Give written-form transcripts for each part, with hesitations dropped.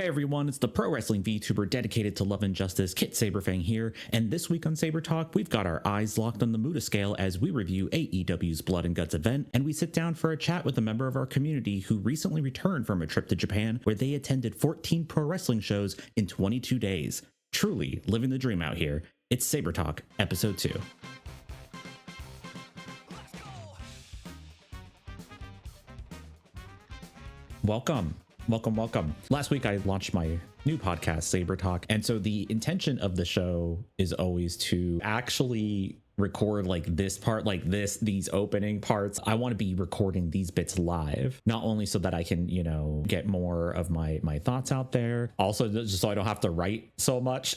Hey everyone, it's the pro wrestling VTuber dedicated to love and justice, Kit Saberfang here, and this week on SabreTalk, we've got our eyes locked on the Muda scale as we review AEW's Blood and Guts event, and we sit down for a chat with a member of our community who recently returned from a trip to Japan where they attended 14 pro wrestling shows in 22 days. Truly living the dream out here. It's SabreTalk, episode 2. Welcome. Last week I launched my new podcast, SabreTalk, and so the intention of the show is always to actually record like this part, like these opening parts. I want to be recording these bits live, not only so that I can, get more of my thoughts out there, also just so I don't have to write so much.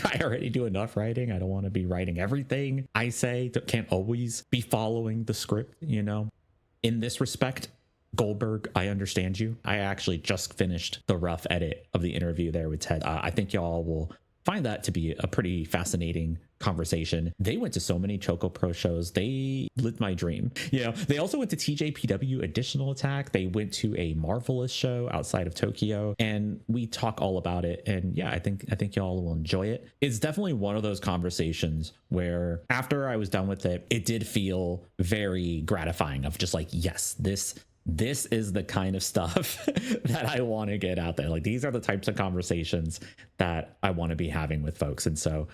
I already do enough writing. I don't want to be writing everything I say. Can't always be following the script, In this respect, Goldberg, I understand you. I actually just finished the rough edit of the interview there with Ted. I think y'all will find that to be a pretty fascinating conversation. They went to so many Choco Pro shows. They lived my dream. They also went to TJPW Additional Attack. They went to a Marvelous show outside of Tokyo, and we talk all about it. And yeah, I think y'all will enjoy it. It's definitely one of those conversations where after I was done with it, it did feel very gratifying of just like, yes, this is the kind of stuff that I want to get out there. Like, these are the types of conversations that I want to be having with folks. And so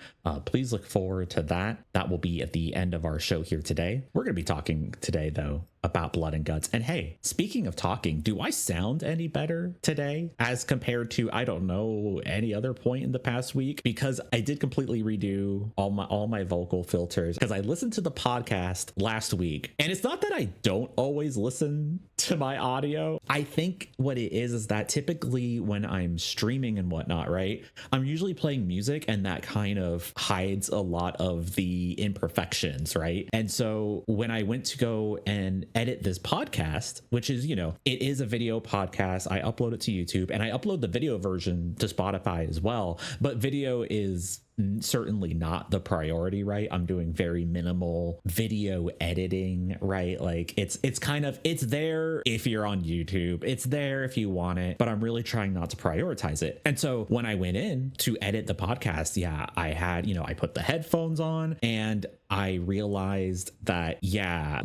please look forward to that. That will be at the end of our show here today. We're going to be talking today, though, about Blood and Guts. And hey, speaking of talking, do I sound any better today as compared to, I don't know, any other point in the past week? Because I did completely redo all my vocal filters because I listened to the podcast last week. And it's not that I don't always listen to my audio. I think what it is that typically when I'm streaming and whatnot, right, I'm usually playing music, and that kind of hides a lot of the imperfections, right? And so when I went to go and edit this podcast, which is, it is a video podcast, I upload it to YouTube, and I upload the video version to Spotify as well, but video is certainly not the priority, right? I'm doing very minimal video editing, right? Like it's there if you're on YouTube, it's there if you want it, but I'm really trying not to prioritize it. And so when I went in to edit the podcast, I had, I put the headphones on and I realized that,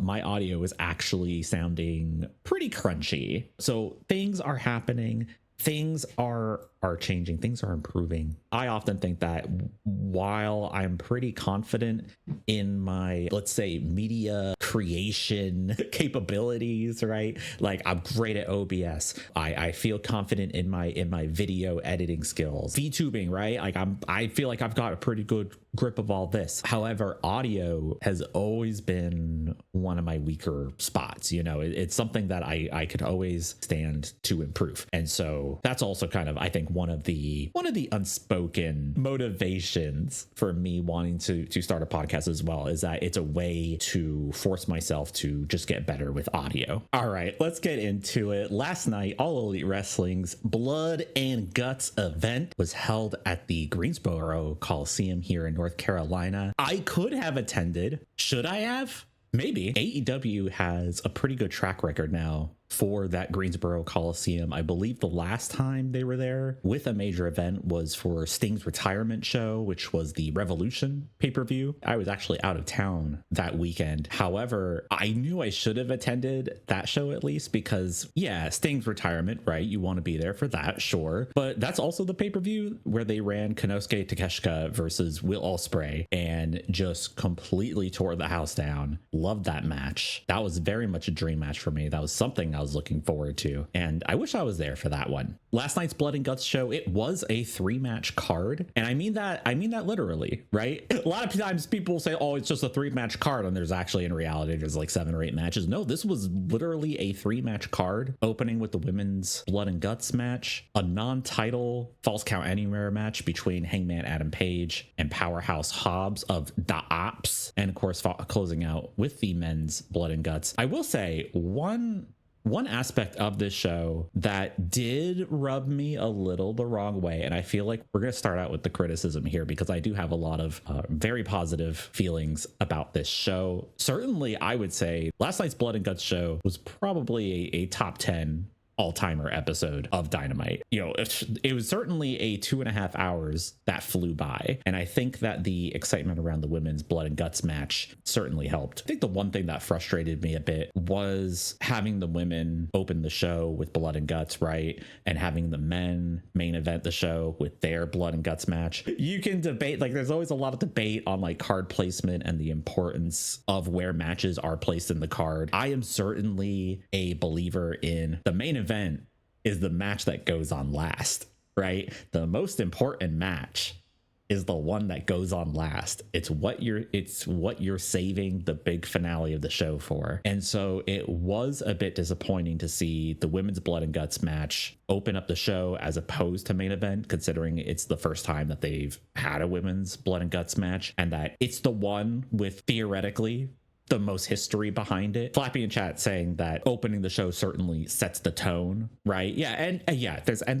my audio is actually sounding pretty crunchy. So things are happening. Things are changing, things are improving. I often think that while I'm pretty confident in my, let's say, media creation capabilities, right? Like, I'm great at OBS. I feel confident in my video editing skills. VTubing, right? Like I feel like I've got a pretty good grip of all this. However, audio has always been one of my weaker spots. It's something that I could always stand to improve. And so that's also kind of, I think, one of the unspoken motivations for me wanting to start a podcast as well, is that it's a way to force myself to just get better with audio. All right, let's get into it. Last night, All Elite Wrestling's Blood and Guts event was held at the Greensboro Coliseum here in North Carolina. I could have attended. Should I have? Maybe. AEW has a pretty good track record now for that Greensboro Coliseum. I believe the last time they were there with a major event was for Sting's retirement show, which was the Revolution pay-per-view. I was actually out of town that weekend. However, I knew I should have attended that show at least because, Sting's retirement, right? You want to be there for that, sure. But that's also the pay-per-view where they ran Konosuke Takeshita versus Will Ospreay and just completely tore the house down. Loved that match. That was very much a dream match for me. That was something I was looking forward to, and I wish I was there for that one. Last night's Blood and Guts show, it was a 3-match card, and I mean that literally, right? A lot of times people say, oh, it's just a 3-match card, and there's actually, in reality, there's like 7 or 8 matches. No, this was literally a 3-match card, opening with the women's Blood and Guts match, a non-title Falls Count Anywhere match between Hangman Adam Page and Powerhouse Hobbs of Da Ops, and of course closing out with the men's Blood and Guts. I will say one aspect of this show that did rub me a little the wrong way, and I feel like we're going to start out with the criticism here because I do have a lot of very positive feelings about this show. Certainly, I would say last night's Blood and Guts show was probably a top 10 all-timer episode of Dynamite. It was certainly a 2.5 hours that flew by, and I think that the excitement around the women's blood and guts match certainly helped. I think the one thing that frustrated me a bit was having the women open the show with blood and guts, right, and having the men main event the show with their blood and guts match. You can debate, like, there's always a lot of debate on like card placement and the importance of where matches are placed in the card. I am certainly a believer in the main event is the match that goes on last, right? The most important match is the one that goes on last. It's what you're saving the big finale of the show for. And so it was a bit disappointing to see the women's blood and guts match open up the show as opposed to main event, considering it's the first time that they've had a women's blood and guts match, and that it's the one with theoretically the most history behind it. Flappy in chat saying that opening the show certainly sets the tone, right? Yeah, and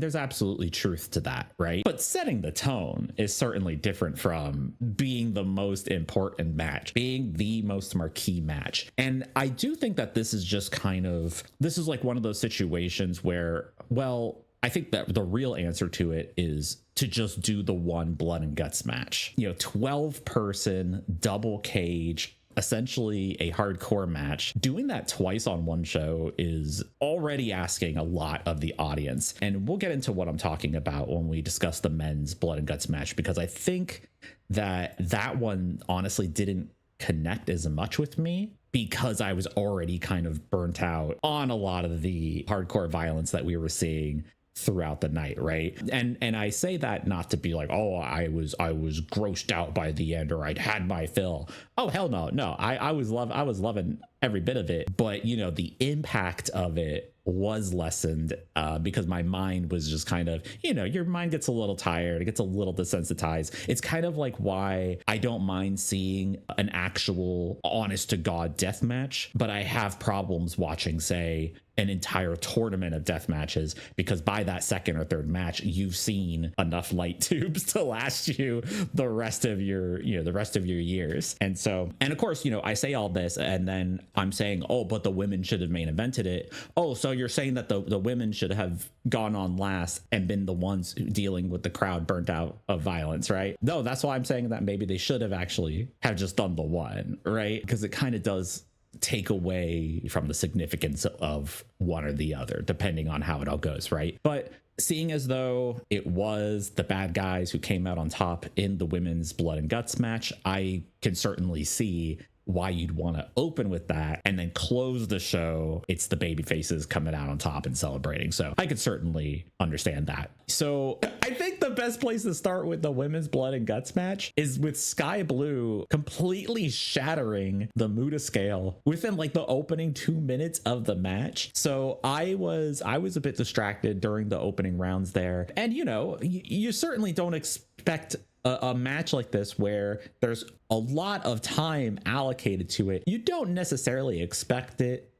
there's absolutely truth to that, right? But setting the tone is certainly different from being the most important match, being the most marquee match. And I do think that this is like one of those situations where, well, I think that the real answer to it is to just do the one blood and guts match. 12-person double cage, essentially a hardcore match. Doing that twice on one show is already asking a lot of the audience. And we'll get into what I'm talking about when we discuss the men's blood and guts match, because I think that one honestly didn't connect as much with me because I was already kind of burnt out on a lot of the hardcore violence that we were seeing throughout the night, right? And I say that not to be like, oh, I was grossed out by the end, or I'd had my fill. Oh, hell no. I was loving every bit of it, but the impact of it was lessened because my mind was just kind of, your mind gets a little tired, it gets a little desensitized. It's kind of like why I don't mind seeing an actual honest to God death match, but I have problems watching, say, an entire tournament of death matches, because by that second or third match, you've seen enough light tubes to last you the rest of your years. And so, and of course, I say all this and then I'm saying, oh, but the women should have main evented it. Oh, so you're saying that the women should have gone on last and been the ones dealing with the crowd burnt out of violence, right? No, that's why I'm saying that maybe they should have actually have just done the one, right? Because it kind of does take away from the significance of one or the other, depending on how it all goes, right? But seeing as though it was the bad guys who came out on top in the women's blood and guts match, I can certainly see why you'd want to open with that and then close the show. It's the baby faces coming out on top and celebrating. So I could certainly understand that. So I think the best place to start with the women's blood and guts match is with Sky Blue completely shattering the Muda scale within like the opening 2 minutes of the match. So I was a bit distracted during the opening rounds there. And you certainly don't expect a match like this where there's a lot of time allocated to it. You don't necessarily expect it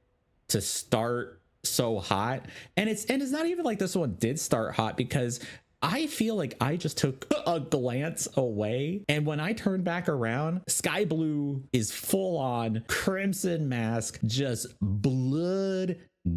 to start so hot, and it's not even like this one did start hot, because I feel like I just took a glance away, and when I turned back around, Sky Blue is full on crimson mask, just blood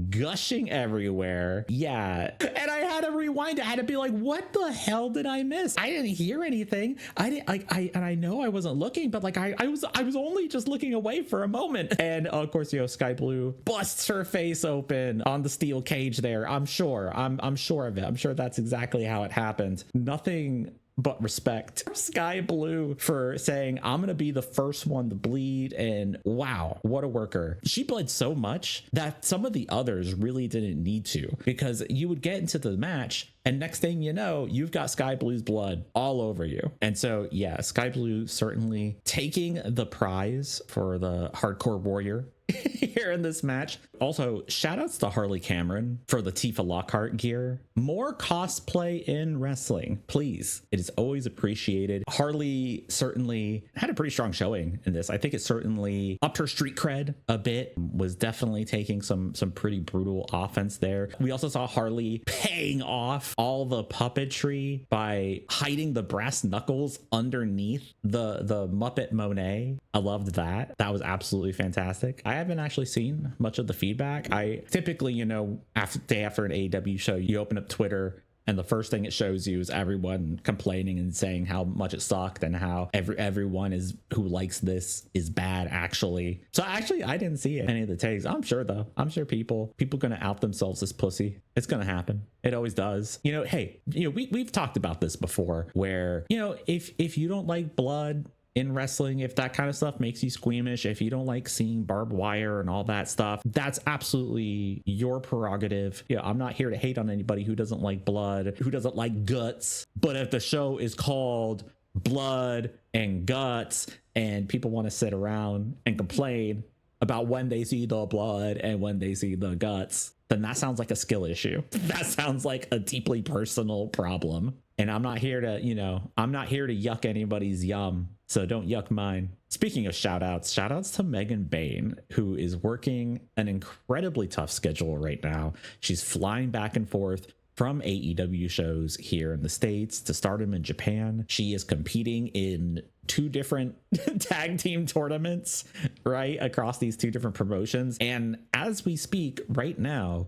gushing everywhere. Yeah. And I had to rewind. I had to be like, what the hell did I miss? I didn't hear anything. And I know I wasn't looking, but like I was only just looking away for a moment. And of course, Sky Blue busts her face open on the steel cage there. I'm sure of it. I'm sure that's exactly how it happened. Nothing but respect for Sky Blue for saying, I'm gonna be the first one to bleed. And wow, what a worker. She bled so much that some of the others really didn't need to, because you would get into the match and next thing you know, you've got Sky Blue's blood all over you. And so yeah, Sky Blue certainly taking the prize for the hardcore warrior here in this match. Also, shout outs to Harley Cameron for the Tifa Lockhart gear. More cosplay in wrestling, please. It is always appreciated. Harley certainly had a pretty strong showing in this. I think it certainly upped her street cred a bit, was definitely taking some pretty brutal offense there. We also saw Harley paying off all the puppetry by hiding the brass knuckles underneath the Muppet Monet. I loved that. That was absolutely fantastic. I haven't actually seen much of the feedback. I typically, you know, after an AEW show, you open up Twitter and the first thing it shows you is everyone complaining and saying how much it sucked and how everyone is who likes this is bad actually. So actually I didn't see any of the takes. I'm sure though. I'm sure people gonna out themselves as pussy. It's gonna happen. It always does. You know, hey, you know, we've talked about this before where, you know, if you don't like blood in wrestling, if that kind of stuff makes you squeamish, if you don't like seeing barbed wire and all that stuff, that's absolutely your prerogative. Yeah, I'm not here to hate on anybody who doesn't like blood, who doesn't like guts. But if the show is called Blood and Guts and people want to sit around and complain about when they see the blood and when they see the guts, then that sounds like a skill issue. That sounds like a deeply personal problem. And I'm not here to, you know, I'm not here to yuck anybody's yum. So don't yuck mine. Speaking of shout outs to Megan Bayne, who is working an incredibly tough schedule right now. She's flying back and forth from AEW shows here in the States to Stardom in Japan. She is competing in 2 different tag team tournaments, right, across these 2 different promotions. And as we speak right now,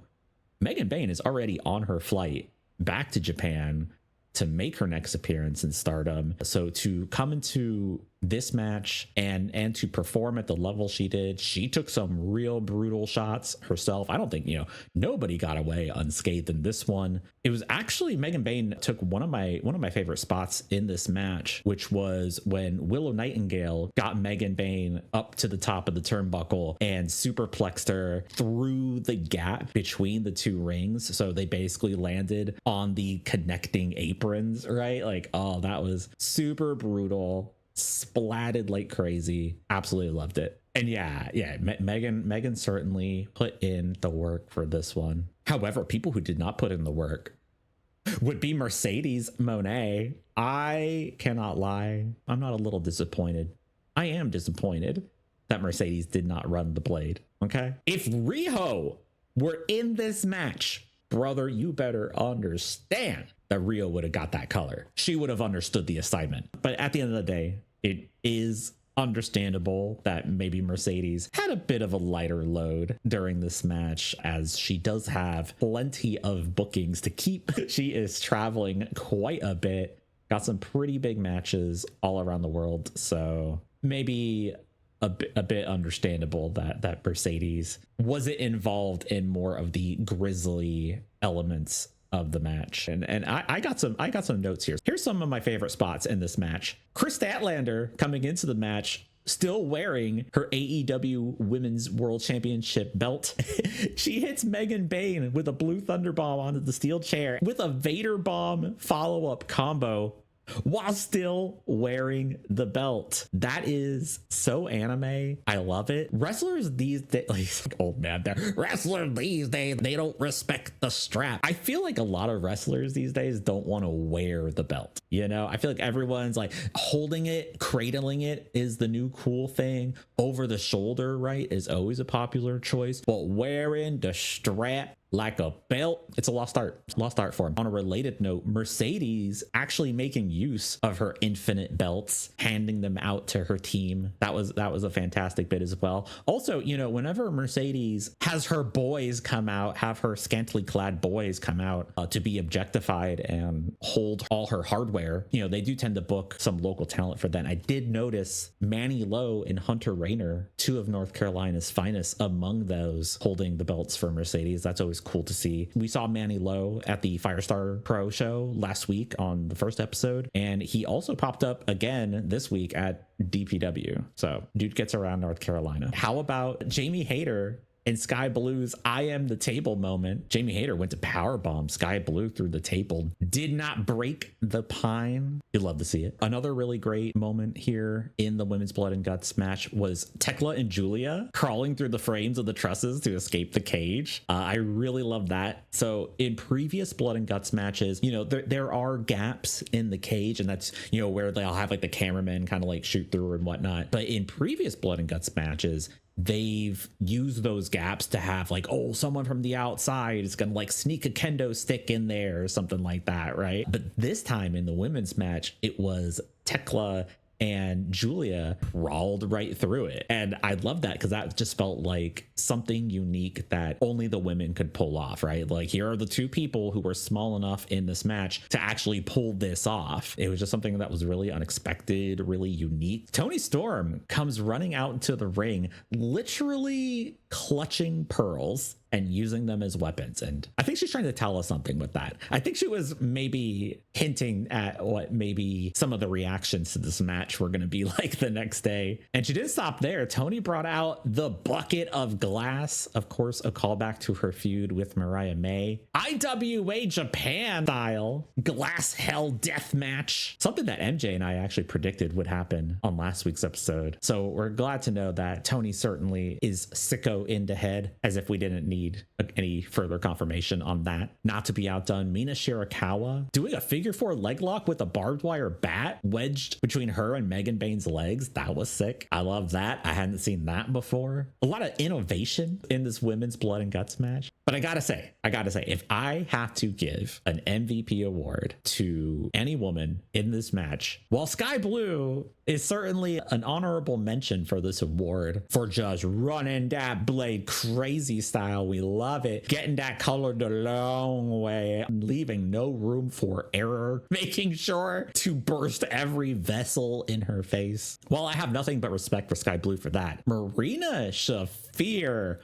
Megan Bayne is already on her flight back to Japan to make her next appearance in Stardom. So to come into this match and to perform at the level she did, she took some real brutal shots herself. I don't think, you know, nobody got away unscathed in this one. It was actually Megan Bayne took one of my favorite spots in this match, which was when Willow Nightingale got Megan Bayne up to the top of the turnbuckle and superplexed her through the gap between the 2 rings. So they basically landed on the connecting aprons, right? Like, oh, that was super brutal. Splatted like crazy. Absolutely loved it. And yeah, Megan certainly put in the work for this one. However, people who did not put in the work would be Mercedes Moné. I cannot lie, I'm not a little disappointed. I am disappointed that Mercedes did not run the blade. Okay, if Riho were in this match, brother, you better understand that Rio would have got that color. She would have understood the assignment. But at the end of the day, it is understandable that maybe Mercedes had a bit of a lighter load during this match, as she does have plenty of bookings to keep. She is traveling quite a bit, got some pretty big matches all around the world. So maybe a bit understandable that Mercedes wasn't involved in more of the grisly elements of the match. And I got some notes here. Here's some of my favorite spots in this match. Chris Statlander coming into the match still wearing her AEW Women's World Championship belt. She hits Megan Bayne with a blue thunder bomb onto the steel chair with a Vader bomb follow-up combo while still wearing the belt. That is so anime. I love it. Wrestlers these days, like old man there, wrestlers these days, they don't respect the strap. I feel like a lot of wrestlers these days don't want to wear the belt. You know, I feel like everyone's like holding it, cradling it is the new cool thing. Over the shoulder, right, is always a popular choice. But wearing the strap like a belt, it's a lost art for him. On a related note, Mercedes actually making use of her infinite belts, handing them out to her team. That was a fantastic bit as well. Also, you know, whenever Mercedes has her boys come out, have her scantily clad boys come out to be objectified and hold all her hardware, you know, they do tend to book some local talent for that. I did notice Manny Lowe and Hunter Rayner, 2 of North Carolina's finest, among those holding the belts for Mercedes. That's always cool to see. We saw Manny Lowe at the Firestar Pro show last week on the first episode, and he also popped up again this week at DPW. So dude gets around North Carolina. How about Jamie Hayter in Sky Blue's I Am the Table moment? Jamie Hayter went to powerbomb Sky Blue through the table, did not break the pine. You'd love to see it. Another really great moment here in the Women's Blood and Guts match was Tekla and Julia crawling through the frames of the trusses to escape the cage. I really love that. So in previous Blood and Guts matches, you know, there are gaps in the cage, and that's, you know, where they'll have like the cameraman kind of like shoot through and whatnot. But in previous Blood and Guts matches, they've used those gaps to have like, oh, someone from the outside is gonna like sneak a kendo stick in there or something like that, right? But this time in the women's match, it was Tekla and Julia crawled right through it. And I love that because that just felt like something unique that only the women could pull off, right? Like, here are the two people who were small enough in this match to actually pull this off. It was just something that was really unexpected, really unique. Toni Storm comes running out into the ring, literally clutching pearls and using them as weapons. And I think she's trying to tell us something with that. I think she was maybe hinting at what maybe some of the reactions to this match were going to be like the next day. And she didn't stop there. Toni brought out the bucket of glass, of course, a callback to her feud with Mariah May. IWA Japan style glass hell death match, something that MJ and I actually predicted would happen on last week's episode. So we're glad to know that Toni certainly is sicko into head, as if we didn't need any further confirmation on that. Not to be outdone, Mina Shirakawa doing a figure four leg lock with a barbed wire bat wedged between her and Megan Bane's legs. That was sick. I love that. I hadn't seen that before. A lot of innovation in this women's blood and guts match. But I gotta say, if I have to give an MVP award to any woman in this match, while Sky Blue is certainly an honorable mention for this award for just running that blade crazy style. We love it. Getting that color the long way, leaving no room for error, making sure to burst every vessel in her face. While I have nothing but respect for Sky Blue for that, Marina Shafir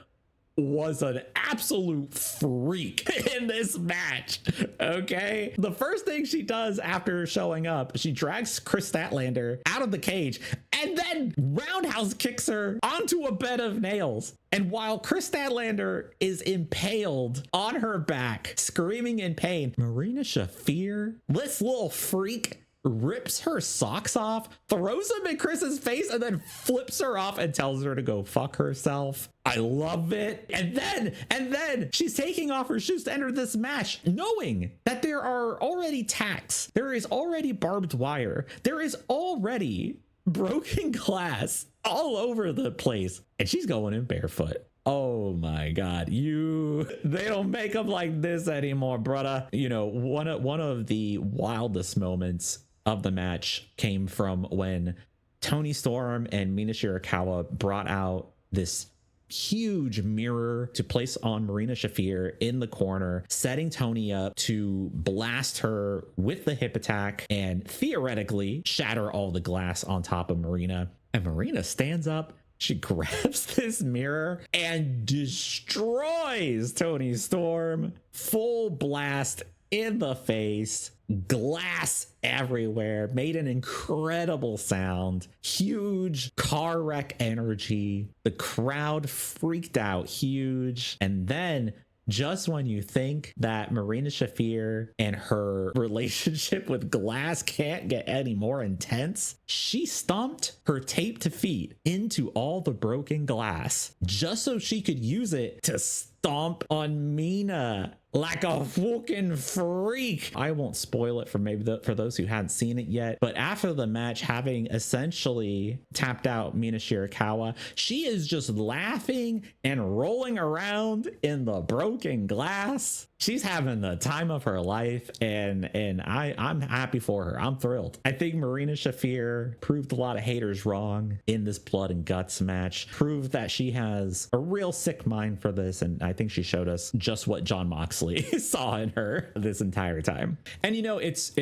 was an absolute freak in this match. Okay, the first thing she does after showing up, she drags Chris Statlander out of the cage and then roundhouse kicks her onto a bed of nails. And while Chris Statlander is impaled on her back, screaming in pain, Marina Shafir, this little freak, rips her socks off, throws them in Chris's face, and then flips her off and tells her to go fuck herself. I love it. And then she's taking off her shoes to enter this match, knowing that there are already tacks, there is already barbed wire, there is already broken glass all over the place, and she's going in barefoot. Oh my God, they don't make them like this anymore, brother. You know, one of the wildest moments of the match came from when Toni Storm and Mina Shirakawa brought out this huge mirror to place on Marina Shafir in the corner, setting Toni up to blast her with the hip attack and theoretically shatter all the glass on top of Marina. And Marina stands up, she grabs this mirror and destroys Toni Storm. Full blast in the face, glass everywhere, made an incredible sound, huge car wreck energy. The crowd freaked out huge. And then just when you think that Marina Shafir and her relationship with glass can't get any more intense, she stomped her taped feet into all the broken glass just so she could use it to stomp on Mina like a fucking freak. I won't spoil it for for those who hadn't seen it yet, but after the match, having essentially tapped out Mina Shirakawa, she is just laughing and rolling around in the broken glass. She's having the time of her life, and I'm happy for her. I'm thrilled. I think Marina Shafir proved a lot of haters wrong in this blood and guts match, proved that she has a real sick mind for this, and I think she showed us just what Jon Moxley saw in her this entire time. And you know, it's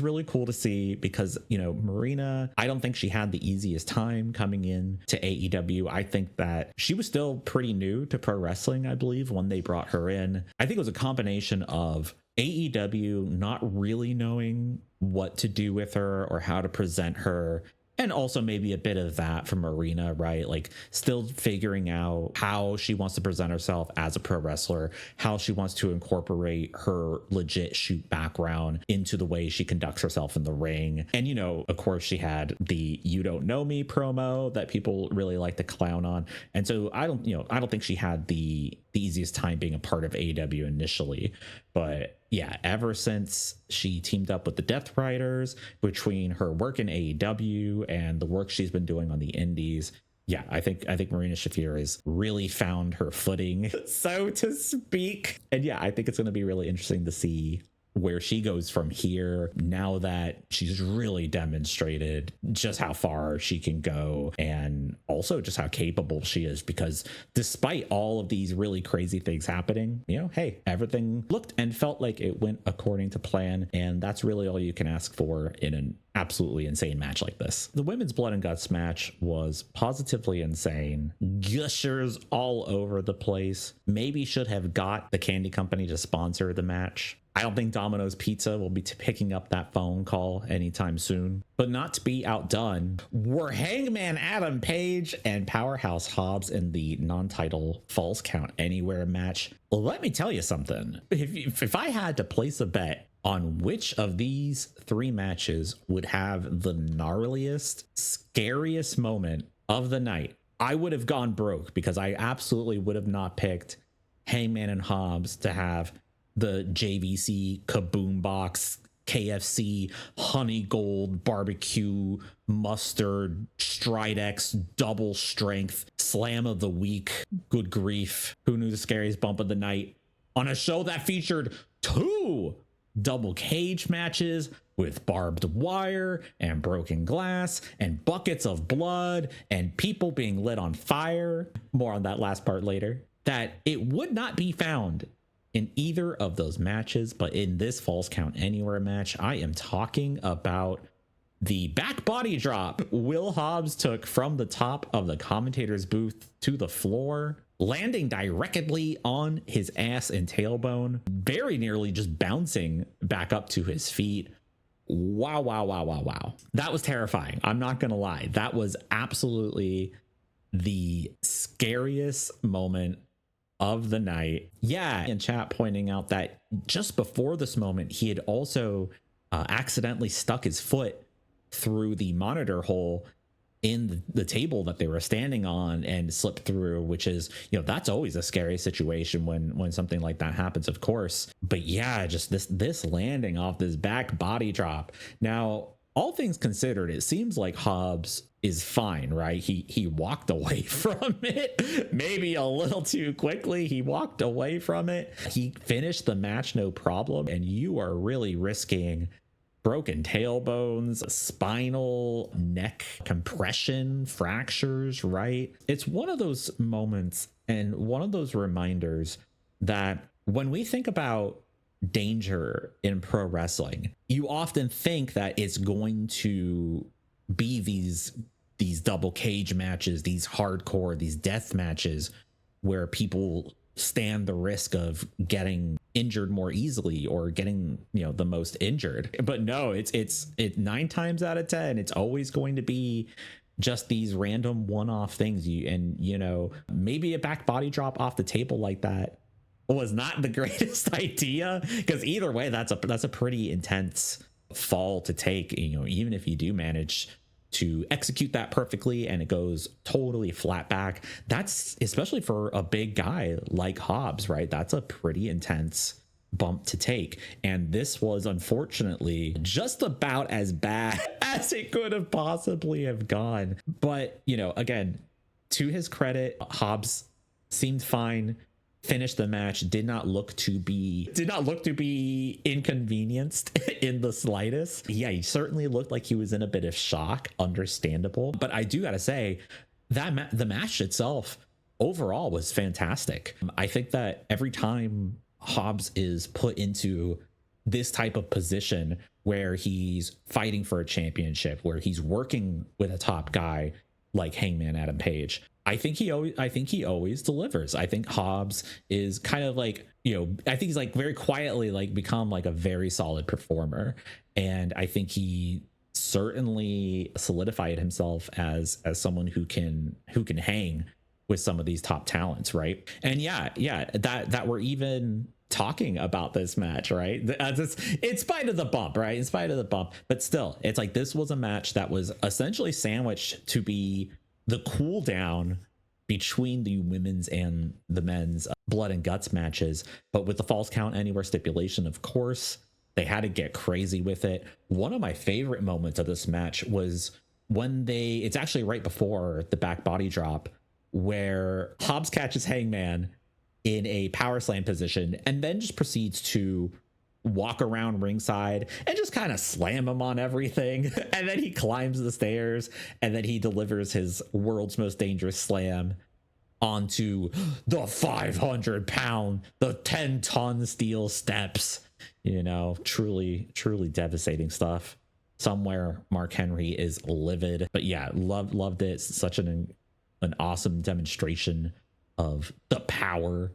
really cool to see because, you know, Marina, I don't think she had the easiest time coming in to AEW. I think that she was still pretty new to pro wrestling, I believe, when they brought her in. I think it was a combination of AEW not really knowing what to do with her or how to present her, and also maybe a bit of that from Marina, right? Like still figuring out how she wants to present herself as a pro wrestler, how she wants to incorporate her legit shoot background into the way she conducts herself in the ring. And, you know, of course she had the "You Don't Know Me" promo that people really like to clown on. And so I don't think she had the easiest time being a part of AEW initially, but yeah, ever since she teamed up with the Death Riders, between her work in AEW and the work she's been doing on the indies, yeah, I think Marina Shafir has really found her footing, so to speak. And yeah, I think it's going to be really interesting to see where she goes from here now that she's really demonstrated just how far she can go and also just how capable she is, because despite all of these really crazy things happening, hey, everything looked and felt like it went according to plan, and that's really all you can ask for in an absolutely insane match like this. The women's Blood and Guts match was positively insane. Gushers all over the place. Maybe should have got the candy company to sponsor the match. I don't think Domino's Pizza will be picking up that phone call anytime soon. But not to be outdone, were Hangman Adam Page and Powerhouse Hobbs in the non-title Falls Count Anywhere match. Well, let me tell you something. If I had to place a bet on which of these three matches would have the gnarliest, scariest moment of the night, I would have gone broke, because I absolutely would have not picked Hangman and Hobbs to have the JVC Kaboom Box KFC Honey Gold Barbecue Mustard Stridex Double Strength Slam of the Week. Good grief. Who knew the scariest bump of the night on a show that featured two double cage matches with barbed wire and broken glass and buckets of blood and people being lit on fire. More on that last part later. That it would not be found in either of those matches, but in this Falls Count Anywhere match, I am talking about the back body drop Will Hobbs took from the top of the commentator's booth to the floor, landing directly on his ass and tailbone, very nearly just bouncing back up to his feet. Wow, wow, wow, wow, wow. That was terrifying. I'm not going to lie. That was absolutely the scariest moment of the night. Yeah, in chat pointing out that just before this moment, he had also accidentally stuck his foot through the monitor hole in the table that they were standing on and slipped through, which is, that's always a scary situation when something like that happens, of course. But yeah, just this landing off this back body drop. Now, all things considered, it seems like Hobbs is fine, right? He walked away from it, maybe a little too quickly. He walked away from it. He finished the match no problem, and you are really risking broken tailbones, spinal neck compression, fractures, right? It's one of those moments and one of those reminders that when we think about danger in pro wrestling, you often think that it's going to be these double cage matches, these hardcore, these death matches where people stand the risk of getting injured more easily or getting, the most injured. But no, it's 9 times out of 10, it's always going to be just these random one-off things. Maybe a back body drop off the table like that was not the greatest idea, because either way, that's a pretty intense fall to take, even if you do manage to execute that perfectly and it goes totally flat back. That's, especially for a big guy like Hobbs, right? That's a pretty intense bump to take. And this was unfortunately just about as bad as it could have possibly have gone. But, again, to his credit, Hobbs seemed fine, finished the match, did not look to be inconvenienced in the slightest. Yeah, he certainly looked like he was in a bit of shock, understandable. But I do gotta say that the match itself overall was fantastic. I think that every time Hobbs is put into this type of position where he's fighting for a championship, where he's working with a top guy like Hangman Adam Page, I think he always delivers. I think Hobbs is kind of like, I think he's like very quietly like become like a very solid performer. And I think he certainly solidified himself as someone who can hang with some of these top talents, right? And yeah, that we're even talking about this match, right? In spite of the bump, right? In spite of the bump, but still, it's like this was a match that was essentially sandwiched to be the cool down between the women's and the men's Blood and Guts matches, but with the Falls Count Anywhere stipulation, of course, they had to get crazy with it. One of my favorite moments of this match was when it's actually right before the back body drop, where Hobbs catches Hangman in a power slam position and then just proceeds to walk around ringside and just kind of slam him on everything. And then he climbs the stairs and then he delivers his world's most dangerous slam onto the 500-pound, the 10-ton steel steps. You know, truly devastating stuff. Somewhere Mark Henry is livid. But yeah, loved it. Such an awesome demonstration of the power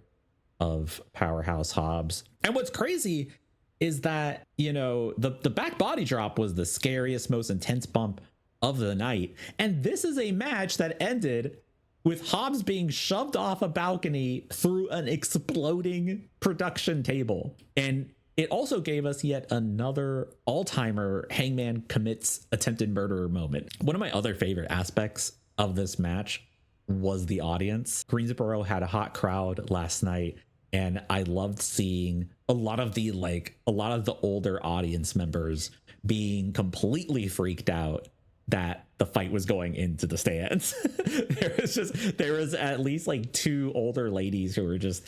of Powerhouse Hobbs. And what's crazy is that, you know, the back body drop was the scariest, most intense bump of the night. And this is a match that ended with Hobbs being shoved off a balcony through an exploding production table. And it also gave us yet another all-timer Hangman commits attempted murder moment. One of my other favorite aspects of this match was the audience. Greensboro had a hot crowd last night, and I loved seeing a lot of the older audience members being completely freaked out that the fight was going into the stands. there was at least like two older ladies who were just,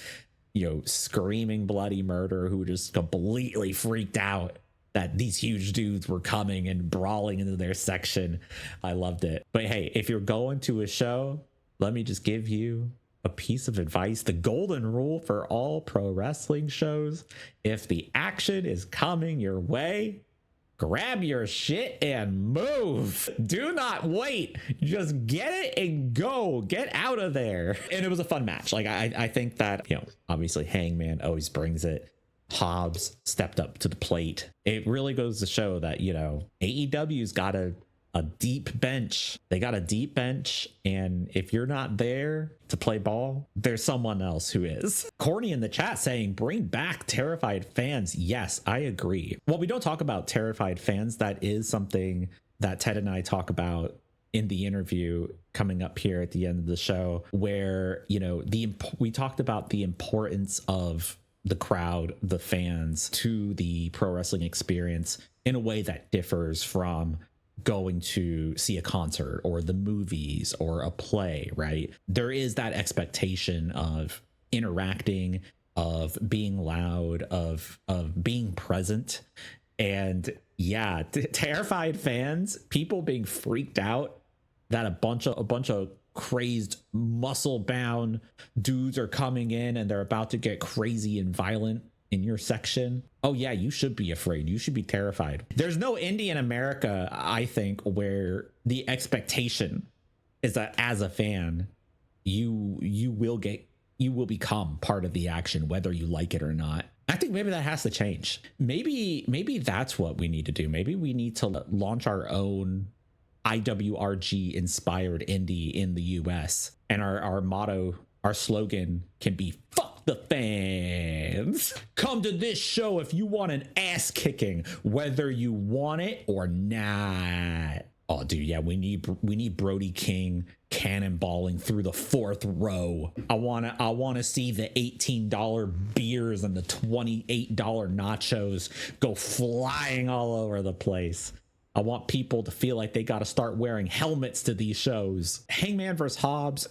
you know, screaming bloody murder, who were just completely freaked out that these huge dudes were coming and brawling into their section. I loved it. But hey, if you're going to a show, let me just give you a piece of advice. The golden rule for all pro wrestling shows: if the action is coming your way, grab your shit and move. Do not wait. Just get it and go. Get out of there. And it was a fun match. Like, I think that, you know, obviously Hangman always brings it. Hobbs stepped up to the plate. It really goes to show that, you know, AEW's got a deep bench. They got a deep bench, and if you're not there to play ball, there's someone else who is. Corny in the chat saying, bring back terrified fans. Yes, I agree. Well, we don't talk about terrified fans. That is something that Ted and I talk about in the interview coming up here at the end of the show, where, you know, we talked about the importance of the crowd, the fans, to the pro wrestling experience in a way that differs from going to see a concert or the movies or a play, right? There is that expectation of interacting, of being loud, of being present. And yeah, terrified fans, people being freaked out that a bunch of crazed, muscle bound dudes are coming in and they're about to get crazy and violent in your section. Oh yeah, you should be afraid. You should be terrified. There's no indie in America, I think, where the expectation is that as a fan, you will become part of the action, whether you like it or not. I think maybe that has to change. Maybe that's what we need to do. Maybe we need to launch our own IWRG inspired indie in the US, and our motto, our slogan can be fuck the fans. Come to this show if you want an ass kicking, whether you want it or not. Oh dude, yeah, we need Brody King cannonballing through the fourth row. I want to see the $18 beers and the $28 nachos go flying all over the place. I want people to feel like they got to start wearing helmets to these shows. Hangman versus Hobbs.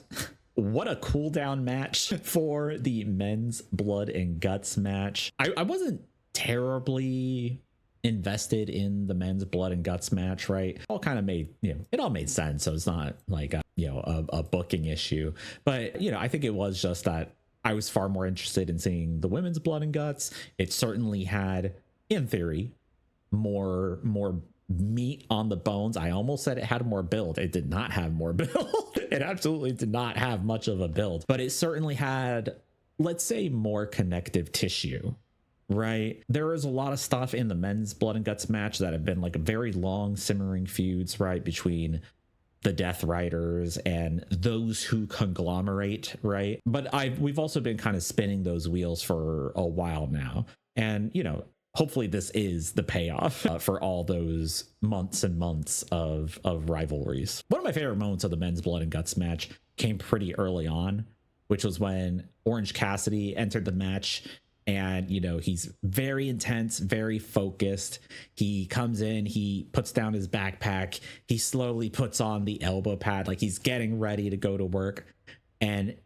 What a cool down match for the men's blood and guts match. I wasn't terribly invested in the men's blood and guts match, right? All kind of made, you know, it all made sense. So it's not like a booking issue, but you know, I think it was just that I was far more interested in seeing the women's blood and guts. It certainly had, in theory, more meat on the bones. I almost said it had more build. It did not have more build. It absolutely did not have much of a build, but it certainly had, let's say, more connective tissue, right? There was a lot of stuff in the men's blood and guts match that have been like a very long simmering feuds, right, between the Death Riders and those who conglomerate, right? But we've also been kind of spinning those wheels for a while now, and you know, hopefully this is the payoff for all those months and months of rivalries. One of my favorite moments of the men's blood and guts match came pretty early on, which was when Orange Cassidy entered the match. And, you know, he's very intense, very focused. He comes in, he puts down his backpack, he slowly puts on the elbow pad, like he's getting ready to go to work. And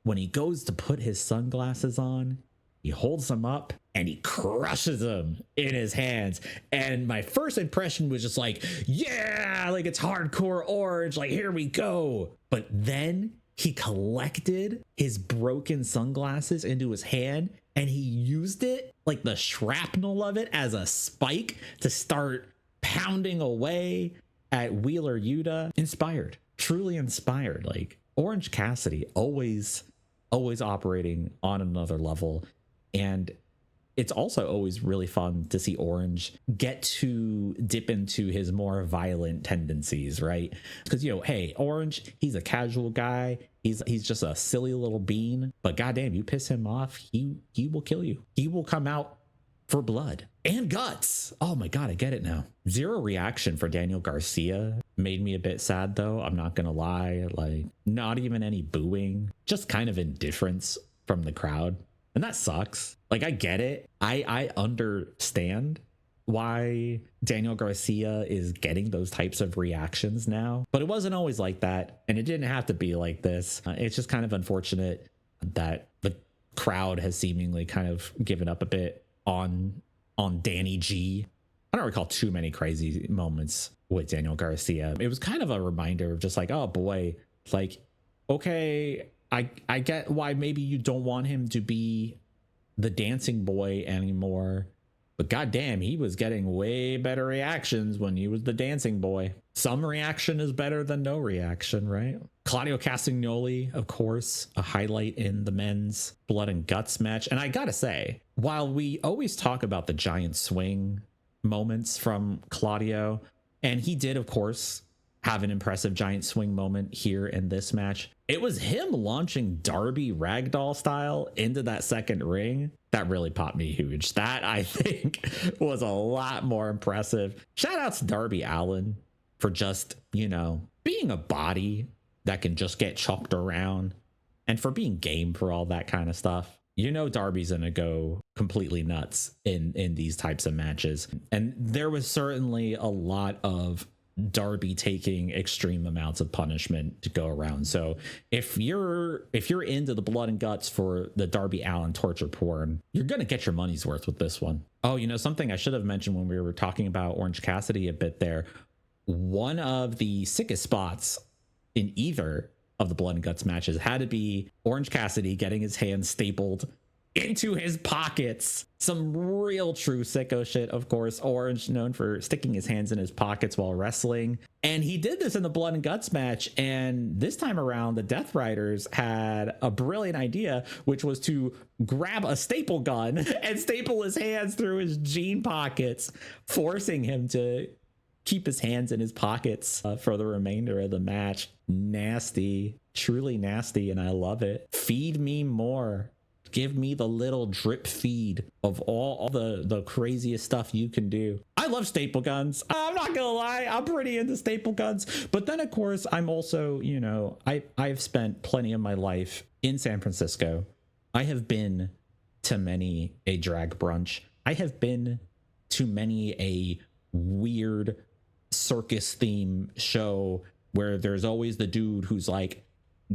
when he goes to put his sunglasses on, He holds him up and he crushes him in his hands. And my first impression was just like, yeah, like it's hardcore Orange, like here we go. But then he collected his broken sunglasses into his hand and he used it, like the shrapnel of it, as a spike to start pounding away at Wheeler Yuta. Inspired, truly inspired. Like Orange Cassidy always operating on another level. And it's also always really fun to see Orange get to dip into his more violent tendencies, right? Because, you know, hey, Orange, he's a casual guy. He's just a silly little bean. But goddamn, you piss him off, he will kill you. He will come out for blood and guts. Oh my God, I get it now. Zero reaction for Daniel Garcia made me a bit sad, though. I'm not going to lie. Like, not even any booing, just kind of indifference from the crowd. And that sucks. Like, I get it. I understand why Daniel Garcia is getting those types of reactions now, but it wasn't always like that. And it didn't have to be like this. It's just kind of unfortunate that the crowd has seemingly kind of given up a bit on Danny G. I don't recall too many crazy moments with Daniel Garcia. It was kind of a reminder of just like, oh boy, like, okay, I get why maybe you don't want him to be the dancing boy anymore, but goddamn, he was getting way better reactions when he was the dancing boy. Some reaction is better than no reaction, right? Claudio Castagnoli, of course, a highlight in the men's Blood and Guts match. And I gotta say, while we always talk about the giant swing moments from Claudio, and he did, of course, have an impressive giant swing moment here in this match, it was him launching Darby ragdoll style into that second ring that really popped me huge. That, I think, was a lot more impressive. Shout out to Darby Allin for just, you know, being a body that can just get chucked around and for being game for all that kind of stuff. You know, Darby's gonna go completely nuts in these types of matches. And there was certainly a lot of Darby taking extreme amounts of punishment to go around. So if you're into the Blood and Guts for the Darby Allin torture porn, you're gonna get your money's worth with this one. Oh, you know, something I should have mentioned when we were talking about Orange Cassidy a bit there, one of the sickest spots in either of the Blood and Guts matches had to be Orange Cassidy getting his hands stapled into his pockets. Some real true sicko shit, of course. Orange, known for sticking his hands in his pockets while wrestling. And he did this in the Blood and Guts match. And this time around, the Death Riders had a brilliant idea, which was to grab a staple gun and staple his hands through his jean pockets, forcing him to keep his hands in his pockets for the remainder of the match. Nasty, truly nasty, and I love it. Feed me more. Give me the little drip feed of all the craziest stuff you can do. I love staple guns. I'm not gonna lie, I'm pretty into staple guns. But then, of course, I'm also, you know, I've spent plenty of my life in San Francisco. I have been to many a drag brunch. I have been to many a weird circus theme show where there's always the dude who's like,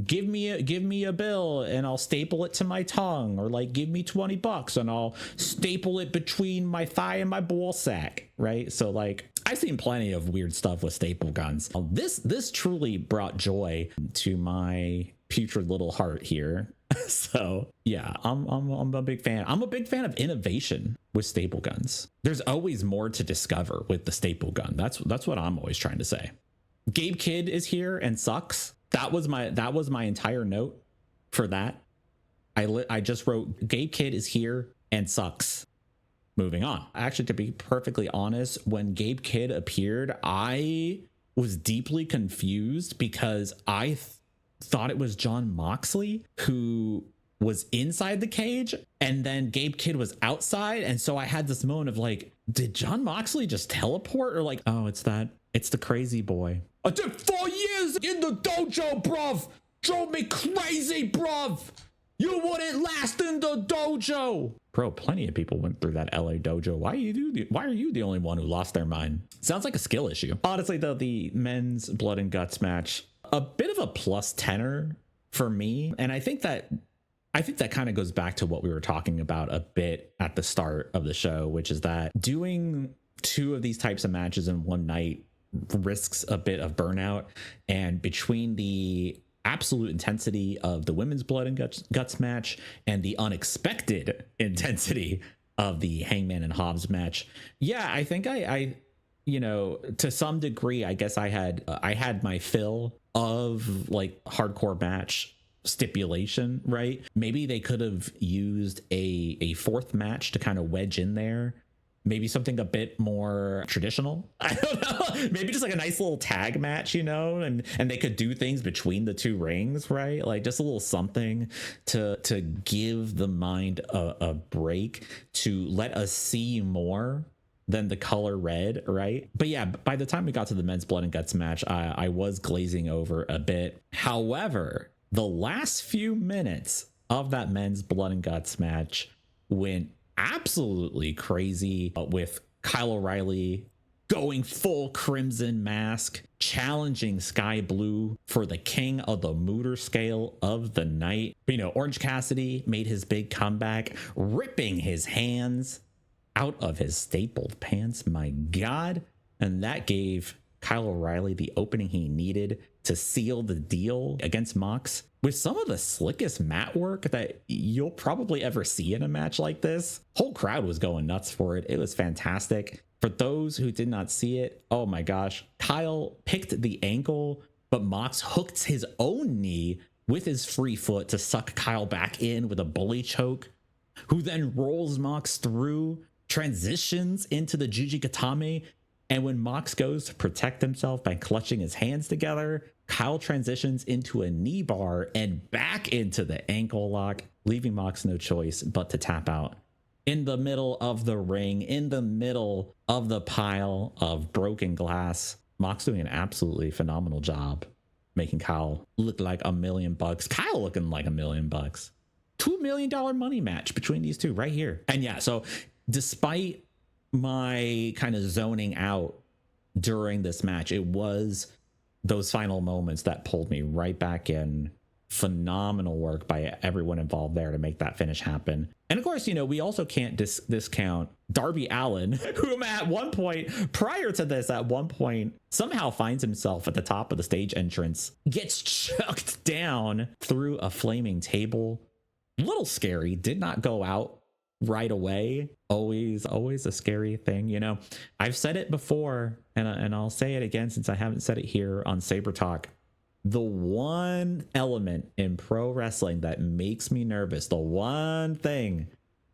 give me a bill and I'll staple it to my tongue, or like, give me $20 and I'll staple it between my thigh and my ball sack, right? So like, I've seen plenty of weird stuff with staple guns. This truly brought joy to my putrid little heart here. So yeah, I'm a big fan. I'm a big fan of innovation with staple guns. There's always more to discover with the staple gun. That's what I'm always trying to say. Gabe Kidd is here and sucks. That was my entire note for that. I just wrote Gabe Kidd is here and sucks. Moving on. Actually, to be perfectly honest, when Gabe Kidd appeared, I was deeply confused because I thought it was Jon Moxley who was inside the cage, and then Gabe Kidd was outside. And so I had this moment of like, did Jon Moxley just teleport, or like, oh, it's the crazy boy. I did 4 years in the dojo, bruv. Drove me crazy, bruv. You wouldn't last in the dojo. Bro, plenty of people went through that LA dojo. Why are you the only one who lost their mind? Sounds like a skill issue. Honestly, though, the men's Blood and Guts match, a bit of a plus tenor for me. And I think that I think that kind of goes back to what we were talking about a bit at the start of the show, which is that doing two of these types of matches in one night risks a bit of burnout. And between the absolute intensity of the women's blood and guts match and the unexpected intensity of the Hangman and Hobbs match, yeah, I think I you know, to some degree, I guess I had my fill of like hardcore match stipulation, right? Maybe they could have used a fourth match to kind of wedge in there. Maybe something a bit more traditional. I don't know. Maybe just like a nice little tag match, you know, and they could do things between the two rings, right? Like just a little something to give the mind a break, to let us see more than the color red, right? But yeah, by the time we got to the men's blood and guts match, I was glazing over a bit. However, the last few minutes of that men's blood and guts match went absolutely crazy, with Kyle O'Reilly going full Crimson Mask, challenging Sky Blue for the king of the mooter scale of the night. You know, Orange Cassidy made his big comeback, ripping his hands out of his stapled pants. My God. And that gave Kyle O'Reilly the opening he needed to seal the deal against Mox with some of the slickest mat work that you'll probably ever see in a match like this. Whole crowd was going nuts for it. It was fantastic. For those who did not see it, oh my gosh, Kyle picked the ankle, but Mox hooked his own knee with his free foot to suck Kyle back in with a bully choke, who then rolls Mox through, transitions into the Juji Gatame. And when Mox goes to protect himself by clutching his hands together, Kyle transitions into a knee bar and back into the ankle lock, leaving Mox no choice but to tap out. In the middle of the ring, in the middle of the pile of broken glass, Mox doing an absolutely phenomenal job making Kyle look like $1 million. Kyle looking like $1 million. $2 million money match between these two right here. And yeah, so despite my kind of zoning out during this match, it was those final moments that pulled me right back in. Phenomenal work by everyone involved there to make that finish happen. And of course, you know, we also can't discount Darby Allin, whom at one point prior to this, at one point somehow finds himself at the top of the stage entrance, gets chucked down through a flaming table. A little scary, did not go out right away. Always a scary thing, you know. I've said it before, and I'll say it again since I haven't said it here on SabreTalk. The one element in pro wrestling that makes me nervous, the one thing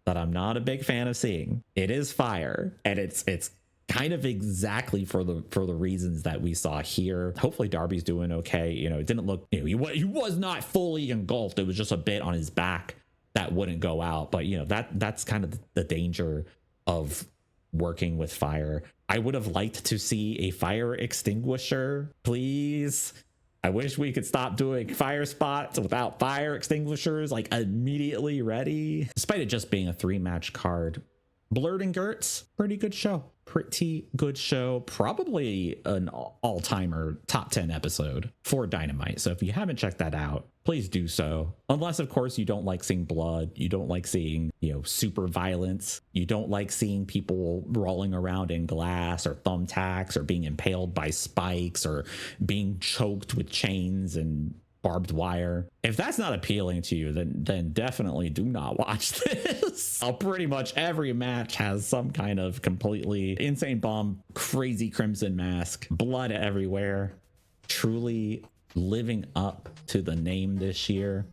that I'm not a big fan of seeing, it is fire. And it's kind of exactly for the reasons that we saw here. Hopefully Darby's doing okay. You know, it didn't look, you know, he was not fully engulfed. It was just a bit on his back that wouldn't go out. But you know, that's kind of the danger of working with fire. I would have liked to see a fire extinguisher, please. I wish we could stop doing fire spots without fire extinguishers like immediately ready. Despite it just being a 3-match card, Blurred and Gertz, pretty good show. Probably an all-timer top 10 episode for Dynamite. So if you haven't checked that out, please do so. Unless, of course, you don't like seeing blood. You don't like seeing, you know, super violence. You don't like seeing people rolling around in glass or thumbtacks or being impaled by spikes or being choked with chains and barbed wire. If that's not appealing to you, then definitely do not watch this. Pretty much every match has some kind of completely insane bomb, crazy Crimson Mask, blood everywhere. Truly living up to the name this year.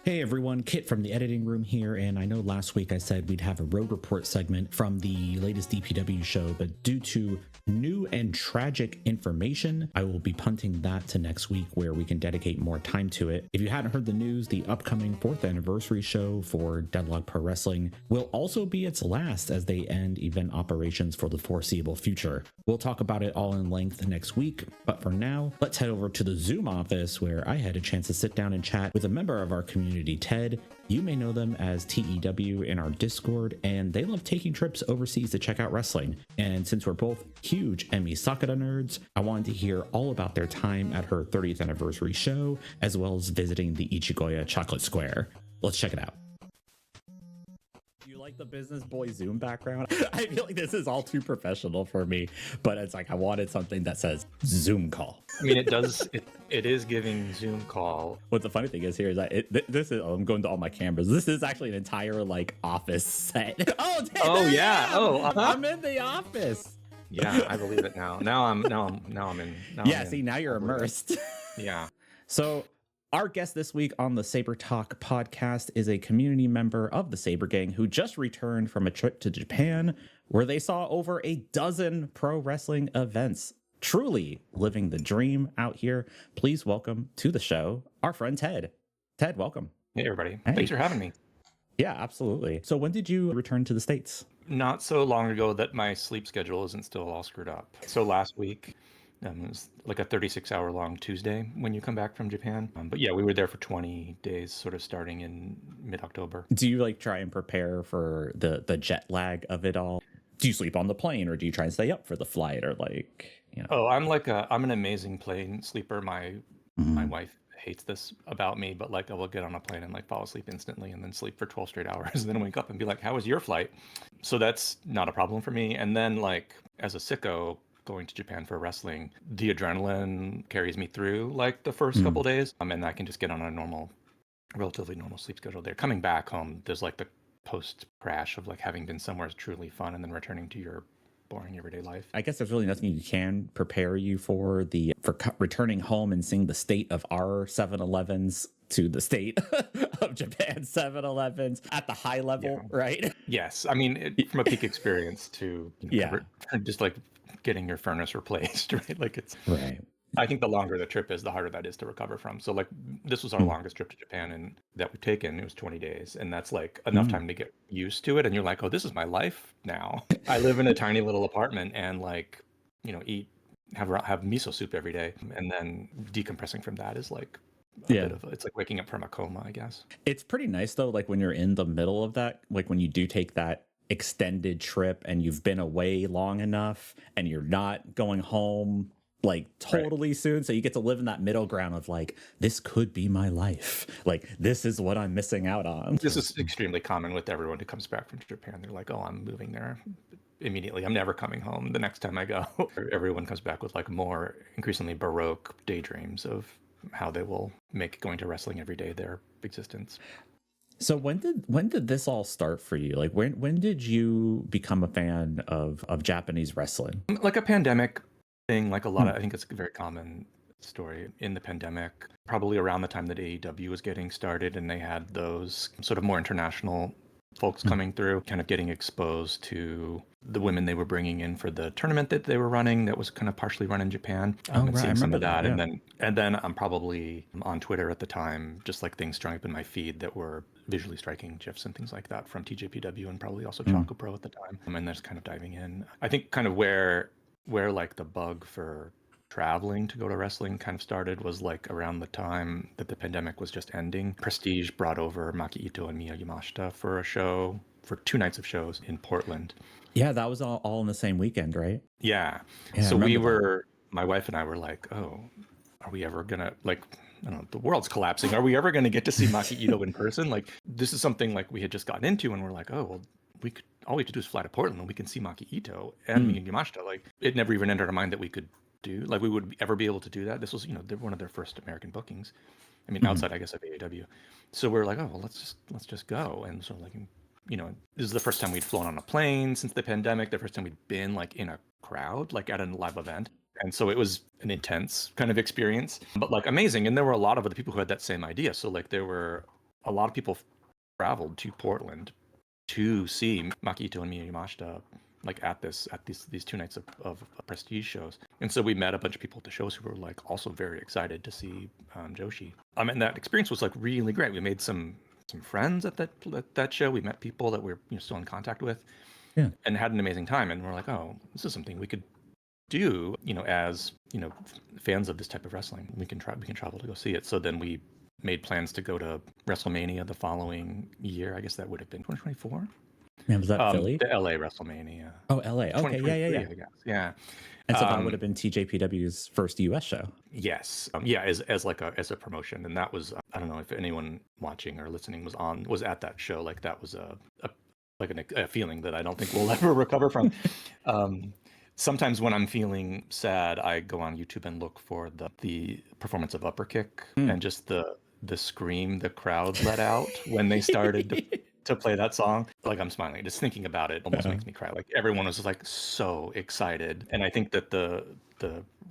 Hey everyone, Kit from the editing room here, and I know last week I said we'd have a road report segment from the latest DPW show, but due to new and tragic information, I will be punting that to next week where we can dedicate more time to it. If you hadn't heard the news, the upcoming 4th anniversary show for Deadlock Pro Wrestling will also be its last as they end event operations for the foreseeable future. We'll talk about it all in length next week, but for now, let's head over to the Zoom office where I had a chance to sit down and chat with a member of our community, Ted. You may know them as TEW in our Discord, and they love taking trips overseas to check out wrestling. And since we're both huge Emi Sakura nerds, I wanted to hear all about their time at her 30th anniversary show, as well as visiting the Ichigoya Chocolate Square. Let's check it out. You like the business boy Zoom background? I feel like this is all too professional for me, but it's like I wanted something that says Zoom call. I mean, it is giving Zoom call. What the funny thing is here is that this is, I'm going to all my cameras. This is actually an entire like office set. Oh yeah. I'm in the office. Yeah, I believe it now. Now I'm in. See, now you're immersed. Yeah. So our guest this week on the SabreTalk podcast is a community member of the Sabre Gang who just returned from a trip to Japan where they saw over a dozen pro wrestling events. Truly living the dream out here. Please welcome to the show our friend Ted. Ted, welcome. Hey, everybody. Hey. Thanks for having me. Yeah, absolutely. So when did you return to the States? Not so long ago that my sleep schedule isn't still all screwed up. So last week, it was like a 36-hour long Tuesday when you come back from Japan. But yeah, we were there for 20 days, sort of starting in mid-October. Do you like try and prepare for the jet lag of it all? Do you sleep on the plane or do you try and stay up for the flight or like, you know? Oh, I'm an amazing plane sleeper. My wife hates this about me, but like I will get on a plane and like fall asleep instantly and then sleep for 12 straight hours and then wake up and be like, how was your flight? So that's not a problem for me. And then like as a sicko going to Japan for wrestling, the adrenaline carries me through like the first couple days. And I can just get on a relatively normal sleep schedule there. Coming back home, there's like the post crash of like having been somewhere truly fun and then returning to your boring everyday life. I guess there's really nothing you can prepare you for returning home and seeing the state of our 7-Elevens to the state of Japan 7-Elevens at the high level, right? Yes. I mean, from a peak experience to just like getting your furnace replaced, right? Like it's right. I think the longer the trip is, the harder that is to recover from. So like this was our longest trip to Japan and that we've taken. It was 20 days. And that's like enough time to get used to it. And you're like, oh, this is my life now. I live in a tiny little apartment and like, you know, have miso soup every day. And then decompressing from that is like it's like waking up from a coma, I guess. It's pretty nice though, like when you're in the middle of that, like when you do take that extended trip and you've been away long enough and you're not going home like totally soon, so you get to live in that middle ground of like, this could be my life, like this is what I'm missing out on. This is extremely common with everyone who comes back from Japan. They're like, oh, I'm moving there immediately, I'm never coming home the next time I go. Everyone comes back with like more increasingly baroque daydreams of how they will make going to wrestling every day their existence. So when did this all start for you? Like when did you become a fan of Japanese wrestling? Like a pandemic thing, like a lot of, I think it's a very common story in the pandemic, probably around the time that AEW was getting started and they had those sort of more international folks coming through, kind of getting exposed to the women they were bringing in for the tournament that they were running that was kind of partially run in Japan. And seeing some of that. Yeah. And then I'm probably on Twitter at the time, just like things showing up in my feed that were visually striking GIFs and things like that from TJPW and probably also Choco Pro at the time. And then just kind of diving in. I think kind of where like the bug for traveling to go to wrestling kind of started was like around the time that the pandemic was just ending. Prestige brought over Maki Ito and Miya Yamashita for a show, for 2 nights of shows in Portland. Yeah, that was all in the same weekend, right? Yeah. So my wife and I were like, oh, are we ever gonna, like, I don't know, the world's collapsing. Are we ever gonna get to see Maki Ito in person? Like, this is something like we had just gotten into and we're like, oh, well, all we have to do is fly to Portland and we can see Maki Ito and Miya Yamashita. Like, it never even entered our mind that we could we would ever be able to do that. This was, one of their first American bookings. I mean, outside, I guess, of AEW. So we're like, oh, well, let's just go. And so like, this is the first time we'd flown on a plane since the pandemic, the first time we'd been like in a crowd, like at a live event. And so it was an intense kind of experience, but like amazing. And there were a lot of other people who had that same idea. So like there were a lot of people traveled to Portland to see Maki Ito and Miya Yamashita like at these 2 nights of prestige shows. And so we met a bunch of people at the shows who were like also very excited to see Joshi. And that experience was like really great. We made some friends at that show. We met people that we're still in contact with, and had an amazing time. And we're like, oh, this is something we could do, as fans of this type of wrestling. We can travel to go see it. So then we made plans to go to WrestleMania the following year. I guess that would have been 2024. Man, was that Philly? The LA WrestleMania. Oh, LA. Okay, yeah, yeah, 2023, yeah. I guess. Yeah. And so that would have been TJPW's first US show. Yes. Yeah, as like as a promotion, and that was I don't know if anyone watching or listening was at that show. Like that was a feeling that I don't think we'll ever recover from. Sometimes when I'm feeling sad, I go on YouTube and look for the performance of Upper Kick and just the scream the crowd let out when they started to play that song. Like I'm smiling just thinking about it almost makes me cry. Like everyone was like so excited, and I think that the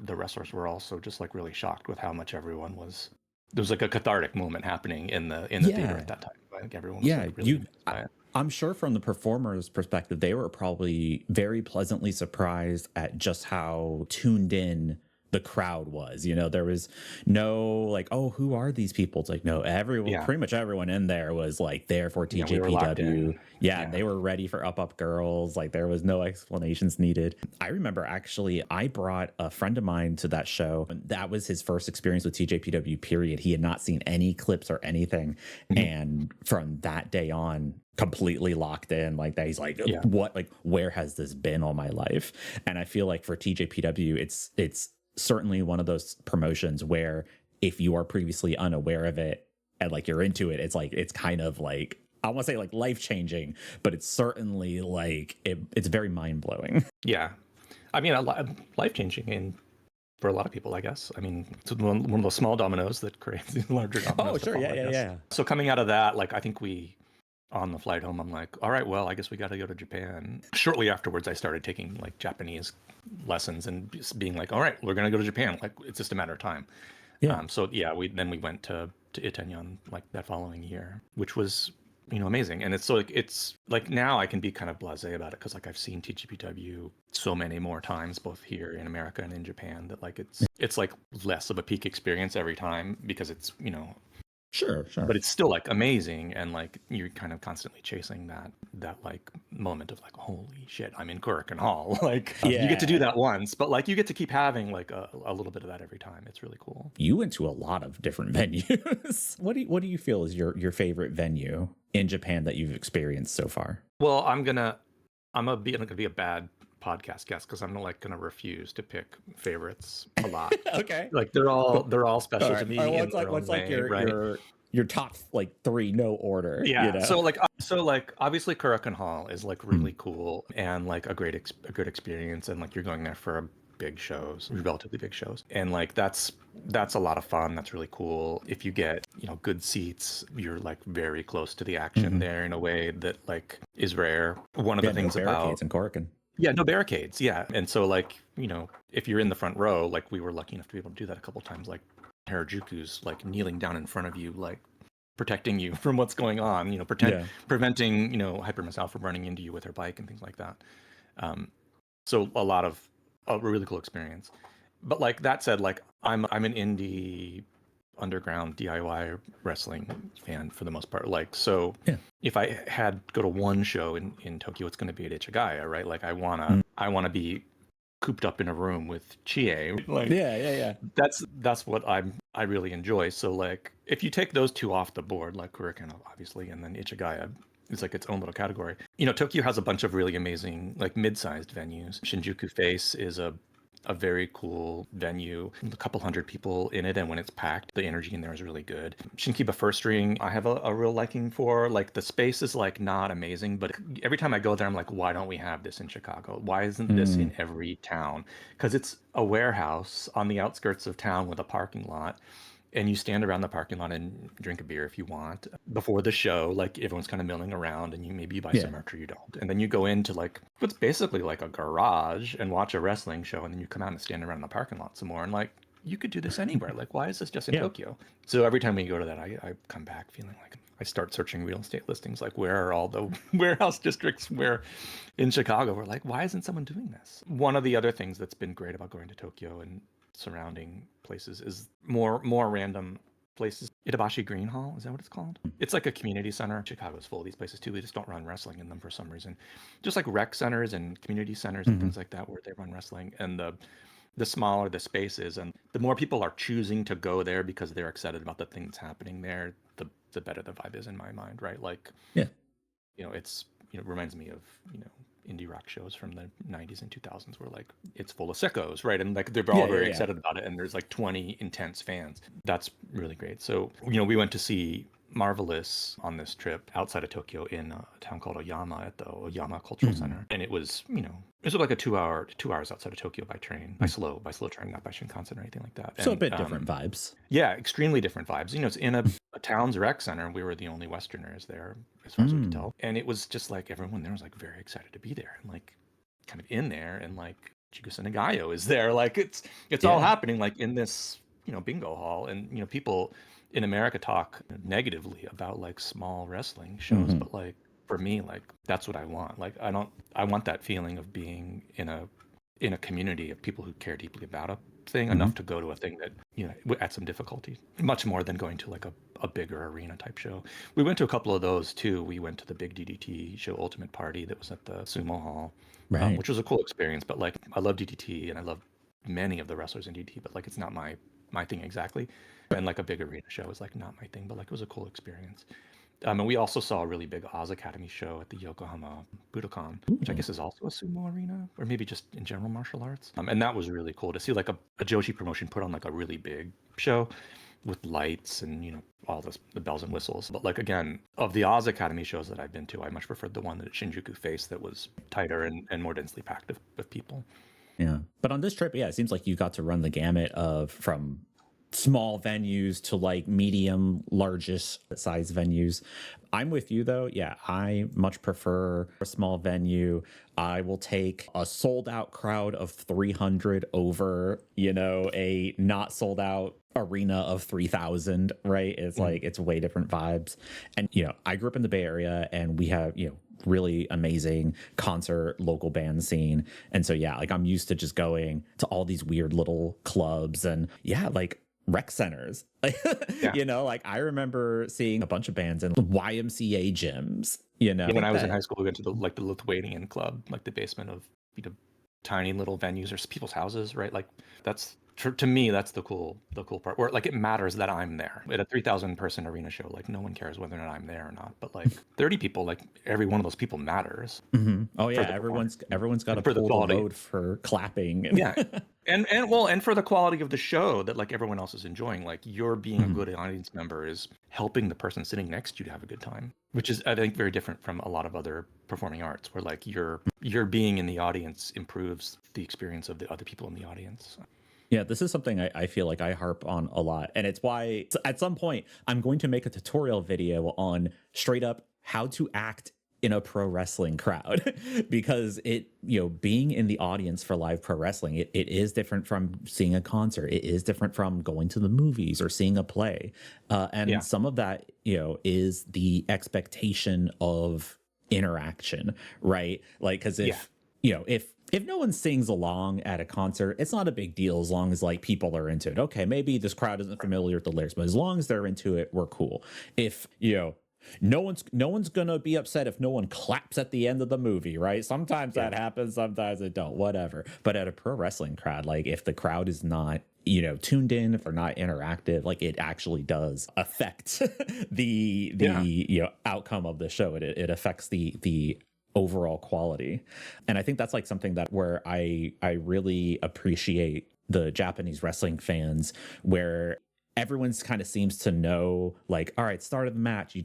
wrestlers were also just like really shocked with how much everyone was. There was like a cathartic moment happening in the theater at that time. I think everyone was like really moved by it. I'm sure from the performer's perspective, they were probably very pleasantly surprised at just how tuned in the crowd was. You know, there was no like, oh, who are these people? It's like, no, everyone, pretty much everyone in there was like there for TJPW. They were ready for Up Girls. Like there was no explanations needed. I remember actually I brought a friend of mine to that show. That was his first experience with TJPW, period. He had not seen any clips or anything. And from that day on, completely locked in like that. He's like, what, like, where has this been all my life? And I feel like for TJPW, it's certainly one of those promotions where if you are previously unaware of it and like you're into it, it's like it's kind of like, I want to say like life-changing, but it's certainly like it's very mind-blowing. Yeah, I mean, life-changing and for a lot of people, I guess. I mean, it's one of those small dominoes that creates these larger dominoes. Oh, sure. Yeah. So coming out of that, like I think on the flight home, I'm like, all right, well, I guess we got to go to Japan. Shortly afterwards, I started taking like Japanese lessons and just being like, all right, we're going to go to Japan. Like, it's just a matter of time. Yeah. We went to Itenyon like that following year, which was, amazing. And it's like now I can be kind of blasé about it because like I've seen TGPW so many more times, both here in America and in Japan, that like it's like less of a peak experience every time because it's, Sure. But it's still like amazing, and like you're kind of constantly chasing that like moment of like, holy shit, I'm in Korakuen Hall. Like you get to do that once, but like you get to keep having like a little bit of that every time. It's really cool. You went to a lot of different venues. What do you feel is your favorite venue in Japan that you've experienced so far? Well, I'm gonna be a bad podcast guest because I'm like gonna refuse to pick favorites a lot. Okay. Like they're all special to me. What's like your top like 3, no order? Yeah. You know? So like obviously Korakuen Hall is like really cool and like a good experience, and like you're going there for big shows, relatively big shows, and like that's a lot of fun. That's really cool. If you get good seats, you're like very close to the action there in a way that like is rare. One of the things no barricades in Korakuen. Yeah, no barricades. Yeah. And so like, if you're in the front row, like we were lucky enough to be able to do that a couple times, like Harajuku's like kneeling down in front of you, like protecting you from what's going on, preventing, Hyper from running into you with her bike and things like that. So a really cool experience. But like that said, like I'm an indie underground DIY wrestling fan for the most part. Like, so if I had go to one show in Tokyo, it's going to be at Ichigaya, right? Like I want to be cooped up in a room with Chie. Like, that's what I really enjoy. So like, if you take those two off the board, like Korakuen obviously, and then Ichigaya, it's like its own little category. Tokyo has a bunch of really amazing, like mid-sized venues. Shinjuku Face is a very cool venue, a couple hundred people in it, and when it's packed, the energy in there is really good. Shinkiba First Ring, I have a real liking for. Like the space is like not amazing, but every time I go there, I'm like, why don't we have this in Chicago? Why isn't this in every town? Because it's a warehouse on the outskirts of town with a parking lot. And you stand around the parking lot and drink a beer if you want before the show. Like everyone's kind of milling around, and maybe you buy some merch or you don't. And then you go into like what's basically like a garage and watch a wrestling show, and then you come out and stand around in the parking lot some more. And like you could do this anywhere. Like why is this just in Tokyo? So every time we go to that, I come back feeling like I start searching real estate listings. Like where are all the warehouse districts where in Chicago we're like, why isn't someone doing this? One of the other things that's been great about going to Tokyo and surrounding places is more random places. Itabashi Green Hall, is that what it's called? It's like a community center. Chicago's full of these places too. They just don't run wrestling in them for some reason. Just like rec centers and community centers and things like that where they run wrestling. And the smaller the space is and the more people are choosing to go there because they're excited about the things happening there, the better the vibe is in my mind, right? Like, it's reminds me of, indie rock shows from the 90s and 2000s where like it's full of sickos, right? And like they're all very excited about it, and there's like 20 intense fans. That's really great. So, we went to see Marvelous on this trip outside of Tokyo in a town called Oyama at the Oyama Cultural Center. And it was, it was like two hours outside of Tokyo by train, by slow train, not by Shinkansen or anything like that. So a bit different vibes. Yeah, extremely different vibes. It's in a town's rec center, and we were the only Westerners there, as far as we could tell. And it was just like everyone there was like very excited to be there, and like kind of in there, and like Chigusa Nagayo is there. Like it's all happening like in this, bingo hall. And people in America talk negatively about like small wrestling shows, but like for me, like that's what I want. Like I want that feeling of being in a community of people who care deeply about a thing enough to go to a thing that, at some difficulty, much more than going to like a bigger arena type show. We went to a couple of those too. We went to the big DDT show, Ultimate Party, that was at the Sumo Hall, which was a cool experience. But like, I love DDT and I love many of the wrestlers in DDT, but like, it's not my thing exactly. And like a big arena show is like not my thing, but like it was a cool experience. And we also saw a really big Oz Academy show at the Yokohama Budokan, which I guess is also a sumo arena, or maybe just in general martial arts. And that was really cool to see like a Joshi promotion put on like a really big show with lights and, all the bells and whistles. But like, again, of the Oz Academy shows that I've been to, I much preferred the one that Shinjuku faced that was tighter and more densely packed with people. Yeah. But on this trip, it seems like you got to run the gamut from small venues to like medium, largest size venues. I'm with you though. Yeah, I much prefer a small venue. I will take a sold out crowd of 300 over, a not sold out arena of 3,000, right? It's like, it's way different vibes. And, I grew up in the Bay Area, and we have, really amazing concert local band scene. And so, like I'm used to just going to all these weird little clubs and like rec centers. Like I remember seeing a bunch of bands in YMCA gyms, when I was in high school, we went to the Lithuanian club, like the basement of tiny little venues or people's houses, right? Like that's, to me, that's the cool part, where like it matters that I'm there at a 3,000 person arena show. Like no one cares whether or not I'm there or not, but like 30 people, like every one of those people matters. Oh yeah, everyone's got to pull the load for clapping. And for the quality of the show that like everyone else is enjoying. Like you're being a good audience member is helping the person sitting next to you to have a good time, which is, I think, very different from a lot of other performing arts, where like your being in the audience improves the experience of the other people in the audience. Yeah, this is something I feel like I harp on a lot. And it's why at some point I'm going to make a tutorial video on straight up how to act in a pro wrestling crowd, because being in the audience for live pro wrestling, it is different from seeing a concert. It is different from going to the movies or seeing a play. And some of that, is the expectation of interaction, right? Like, because if no one sings along at a concert, it's not a big deal as long as like people are into it. Okay, maybe this crowd isn't familiar with the lyrics, but as long as they're into it, we're cool. If no one's gonna be upset if no one claps at the end of the movie, right? Sometimes that happens, sometimes it don't, whatever. But at a pro wrestling crowd, like if the crowd is not tuned in, if they're not interactive, like it actually does affect the outcome of the show. It affects the overall quality. And I think that's like something that where I really appreciate the Japanese wrestling fans, where everyone's kind of seems to know, like, all right, start of the match, you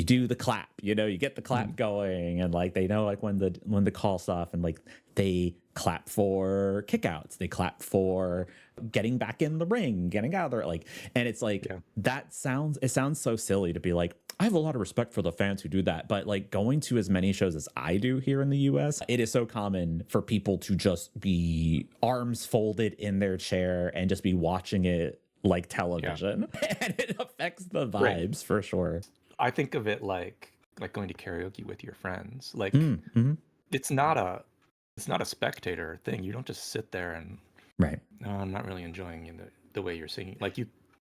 do the clap, you get the clap going, and like they know like when the call's off, and like they clap for kickouts, they clap for getting back in the ring, getting out there, like, and it's like it sounds so silly to be like, I have a lot of respect for the fans who do that, but like going to as many shows as I do here in the US, it is so common for people to just be arms folded in their chair and just be watching it like television, and it affects the vibes for sure. I think of it like going to karaoke with your friends. Like it's not a spectator thing. You don't just sit there and no, I'm not really enjoying the way you're singing. Like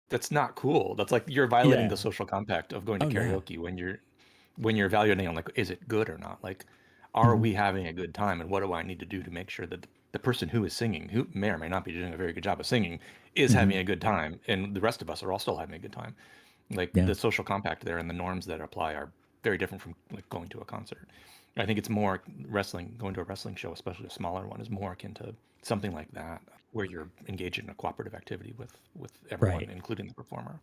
that's not cool. That's like you're violating the social compact of going to karaoke when you're evaluating on like, is it good or not? Like, are we having a good time, and what do I need to do to make sure that the person who is singing, who may or may not be doing a very good job of singing, is having a good time, and the rest of us are all still having a good time. Like the social compact there and the norms that apply are very different from like going to a concert. I think it's more going to a wrestling show, especially a smaller one, is more akin to something like that, where you're engaged in a cooperative activity with everyone, Right. including the performer.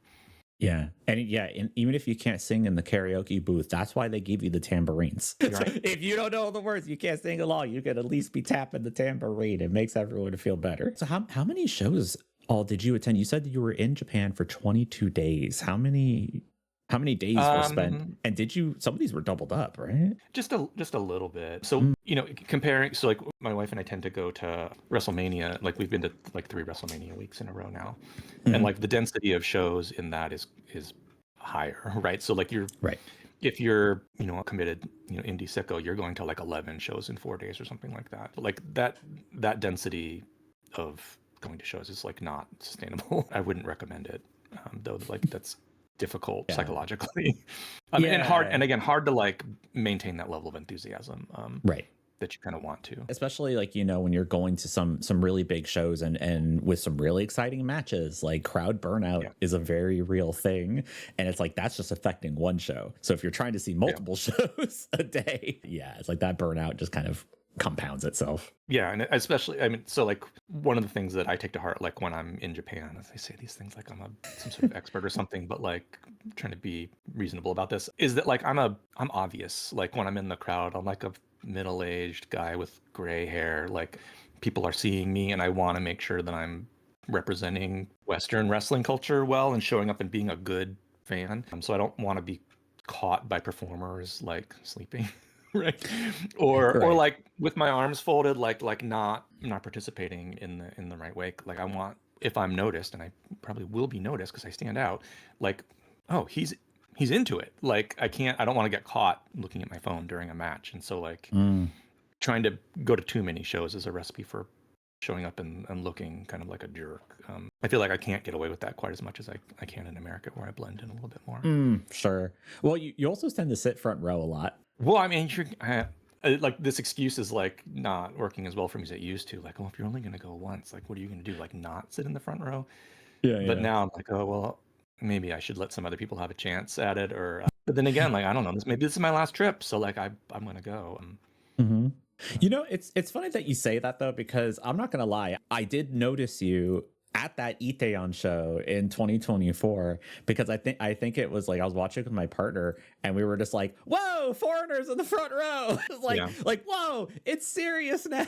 Yeah. And even if you can't sing in the karaoke booth, that's why they give you the tambourines. Right. So if you don't know the words, you can't sing along, you can at least be tapping the tambourine. It makes everyone feel better. So how many shows all did you attend? You said that you were in Japan for 22 days. How many days were spent? And some of these were doubled up, right? Just a little bit. So, comparing, so like my wife and I tend to go to WrestleMania. Like we've been to like 3 WrestleMania weeks in a row now. And like the density of shows in that is higher, right? So like if you're, a committed, indie sicko, you're going to like 11 shows in 4 days or something like that. But like that density of going to shows is like not sustainable. I wouldn't recommend it. Though like that's difficult psychologically. And hard to like maintain that level of enthusiasm. Right. That you kind of want to, especially like when you're going to some really big shows and with some really exciting matches. Like crowd burnout is a very real thing, and it's like that's just affecting one show. So if you're trying to see multiple shows a day, it's like that burnout just kind of compounds itself. And especially, so like one of the things that I take to heart, like when I'm in Japan, as I say these things like I'm some sort of expert or something, but like trying to be reasonable about this, is that like I'm obvious. Like when I'm in the crowd, I'm like a middle-aged guy with gray hair. Like people are seeing me, and I want to make sure that I'm representing Western wrestling culture well and showing up and being a good fan. So I don't want to be caught by performers like sleeping. Right. Or like with my arms folded, like not participating in the right way. Like I want, if I'm noticed, and I probably will be noticed because I stand out, like, oh, he's into it. Like I don't want to get caught looking at my phone during a match. And so like trying to go to too many shows is a recipe for showing up and looking kind of like a jerk. I feel like I can't get away with that quite as much as I can in America, where I blend in a little bit more. Sure. Well, you also tend to sit front row a lot. Well, I mean, like this excuse is like not working as well for me as it used to. Like, well, if you're only going to go once, like, what are you going to do? Like, not sit in the front row? But now I'm like, oh, well, maybe I should let some other people have a chance at it. Or, but then again, like, I don't know. Maybe this is my last trip, so like, I'm going to go. It's funny that you say that though, because I'm not going to lie. I did notice you at that Itaeon show in 2024, because I think it was like I was watching with my partner and we were just like, whoa, foreigners in the front row. Like, whoa, it's serious now.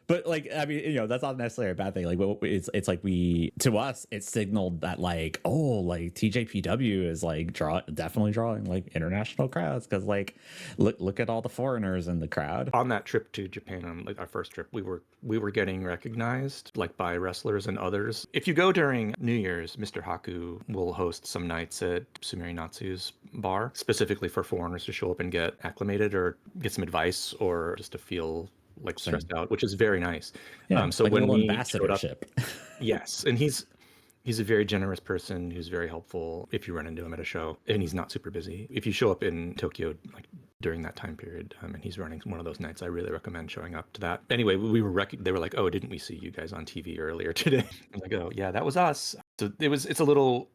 But like, I mean, that's not necessarily a bad thing. Like, it's like to us, it signaled that like, oh, like TJPW is like definitely drawing like international crowds, because like, look at all the foreigners in the crowd. On that trip to Japan, like our first trip, we were getting recognized like by wrestlers and others. If you go during New Year's, Mr. Haku will host some nights at Sumeri Natsu's bar specifically for foreigners to show up and get acclimated or get some advice or just to feel like stressed out, which is very nice. So like when we showed up, yes, and he's a very generous person who's very helpful if you run into him at a show, and he's not super busy. If you show up in Tokyo like during that time period, and he's running one of those nights, I really recommend showing up to that. Anyway, they were like, oh, didn't we see you guys on TV earlier today? I'm like, oh yeah, that was us. So it's a little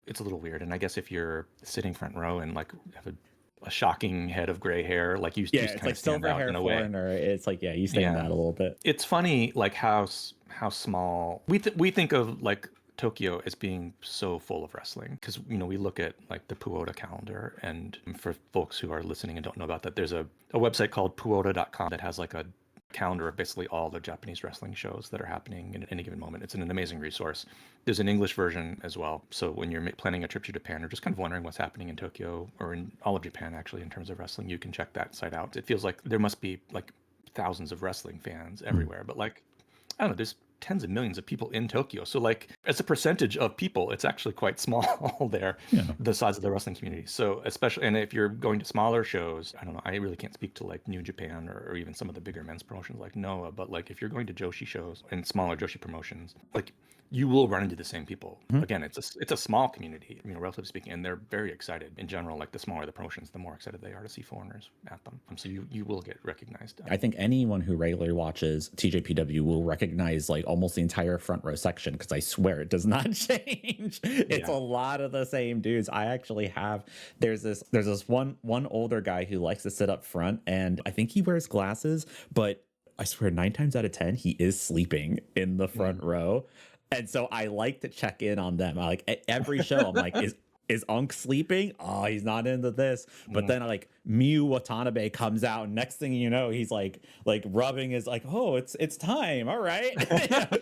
weird. And I guess if you're sitting front row and like have a shocking head of gray hair, like you just kind of stand out in a way. It's like, you stand out a little bit. It's funny like how small we think of like Tokyo as being so full of wrestling, because we look at like the Puoda calendar, and for folks who are listening and don't know about that, there's a website called puoda.com that has like a calendar of basically all the Japanese wrestling shows that are happening in any given moment. It's an amazing resource. There's an English version as well. So when you're planning a trip to Japan or just kind of wondering what's happening in Tokyo or in all of Japan, actually, in terms of wrestling, you can check that site out. It feels like there must be like thousands of wrestling fans everywhere, but like, I don't know, there's tens of millions of people in Tokyo. So like as a percentage of people, it's actually quite small there, the size of the wrestling community. So especially, and if you're going to smaller shows, I don't know, I really can't speak to like New Japan or even some of the bigger men's promotions like Noah, but like if you're going to Joshi shows and smaller Joshi promotions, like you will run into the same people. Again, it's a small community, relatively speaking, and they're very excited. In general, like the smaller the promotions, the more excited they are to see foreigners at them. So you will get recognized. I think anyone who regularly watches TJPW will recognize like almost the entire front row section because I swear it does not change. It's a lot of the same dudes. I actually have there's this one older guy who likes to sit up front, and I think he wears glasses, but I swear 9 times out of 10 he is sleeping in the front row. And so I like to check in on them. I like at every show I'm like, is Unk sleeping? Oh, he's not into this. But then like Miyu Watanabe comes out, and next thing you know, he's like rubbing his like, oh, it's time. All right.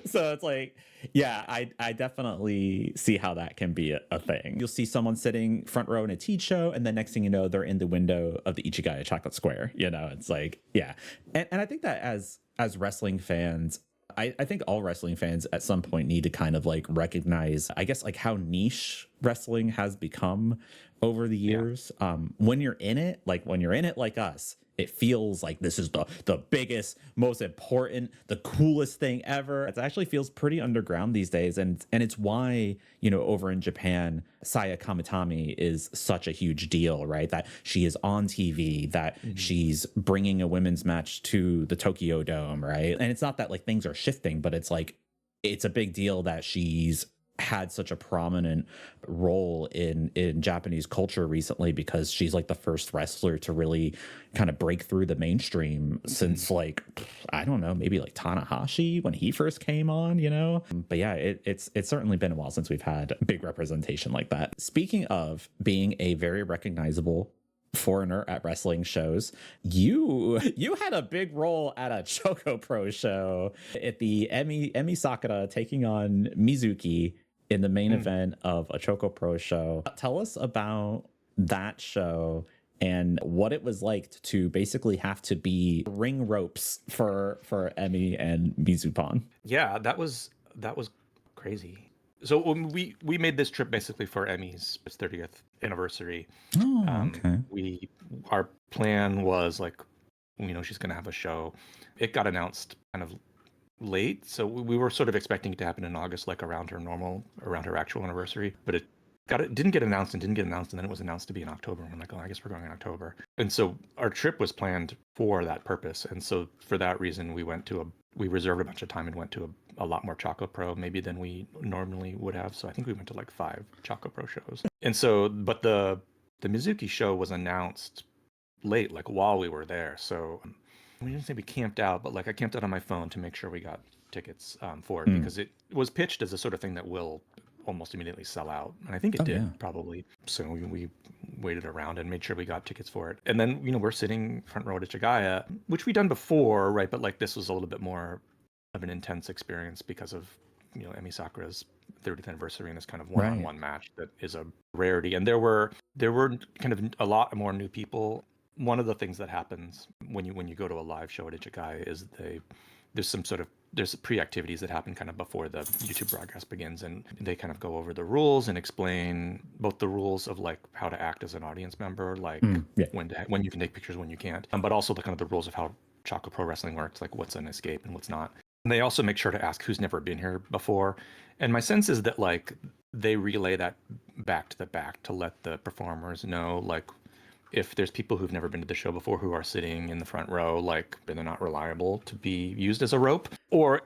So it's like, yeah, I definitely see how that can be a thing. You'll see someone sitting front row in a Teed show, and then next thing you know, they're in the window of the Ichigaya Chocolate Square. You know, it's like, yeah. And I think that as wrestling fans, I think all wrestling fans at some point need to kind of like recognize, I guess, like how niche wrestling has become over the years. When you're in it like us, it feels like this is the biggest, most important, the coolest thing ever. It actually feels pretty underground these days. And it's why, you know, over in Japan, Saya Kamitami is such a huge deal, right? That she is on TV, that she's bringing a women's match to the Tokyo Dome, right? And it's not that like things are shifting, but it's like, it's a big deal that she's had such a prominent role in Japanese culture recently, because she's like the first wrestler to really kind of break through the mainstream since like, I don't know, maybe like Tanahashi when he first came on, you know? But yeah, it's certainly been a while since we've had big representation like that. Speaking of being a very recognizable foreigner at wrestling shows, you had a big role at a Choco Pro show at the Emi Sakura taking on Mizuki in the main event of a Choco Pro show. Tell us about that show and what it was like to basically have to be ring ropes for Emi and Mizupan. Yeah, that was crazy. So when we made this trip basically for Emi's 30th anniversary. Oh, okay. Our plan was like, you know, she's going to have a show. It got announced kind of late, so we were sort of expecting it to happen in August, like around her actual anniversary, but it didn't get announced, and then it was announced to be in October, and we're like, oh, I guess we're going in October. And so our trip was planned for that purpose, and so for that reason we reserved a bunch of time and went to a lot more Choco Pro maybe than we normally would have. So I think we went to like 5 Choco Pro shows. And so, but the Mizuki show was announced late, like while we were there. So we didn't say we camped out, but like I camped out on my phone to make sure we got tickets for it, because it was pitched as a sort of thing that will almost immediately sell out. And I think it did probably. So we waited around and made sure we got tickets for it. And then, you know, we're sitting front row at Ichigaya, which we'd done before, right? But like this was a little bit more of an intense experience because of, you know, Emi Sakura's 30th anniversary and this kind of one-on-one match that is a rarity. And there were kind of a lot more new people. One of the things that happens when you go to a live show at Ichigaya is there's pre-activities that happen kind of before the YouTube broadcast begins, and they kind of go over the rules and explain both the rules of like how to act as an audience member, like when you can take pictures, when you can't, but also the kind of the rules of how Choco Pro Wrestling works, like what's an escape and what's not. And they also make sure to ask who's never been here before. And my sense is that like they relay that back to the back to let the performers know, like, if there's people who've never been to the show before who are sitting in the front row, like they're not reliable to be used as a rope, or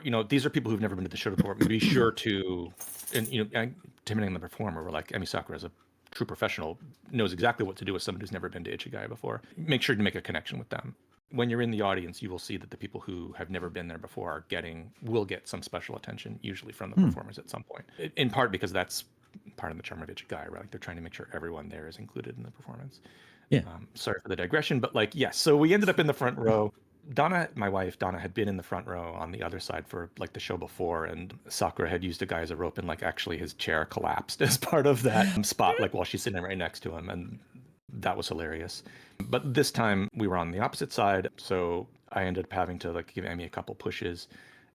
you know, these are people who've never been to the show before. Be sure to, and you know, depending on the performer, we're like, Emi Sakura is a true professional, knows exactly what to do with someone who's never been to Ichigaya before. Make sure to make a connection with them. When you're in the audience, you will see that the people who have never been there before will get some special attention, usually from the performers at some point. In part because that's part of the charm of Ichigaya, right? Like they're trying to make sure everyone there is included in the performance. Yeah. Sorry for the digression, but like, yes. So we ended up in the front row. Donna, my wife, Donna, had been in the front row on the other side for like the show before, and Sakura had used a guy as a rope, and like actually his chair collapsed as part of that spot, like while she's sitting right next to him, and that was hilarious. But this time we were on the opposite side, so I ended up having to like give Emi a couple pushes.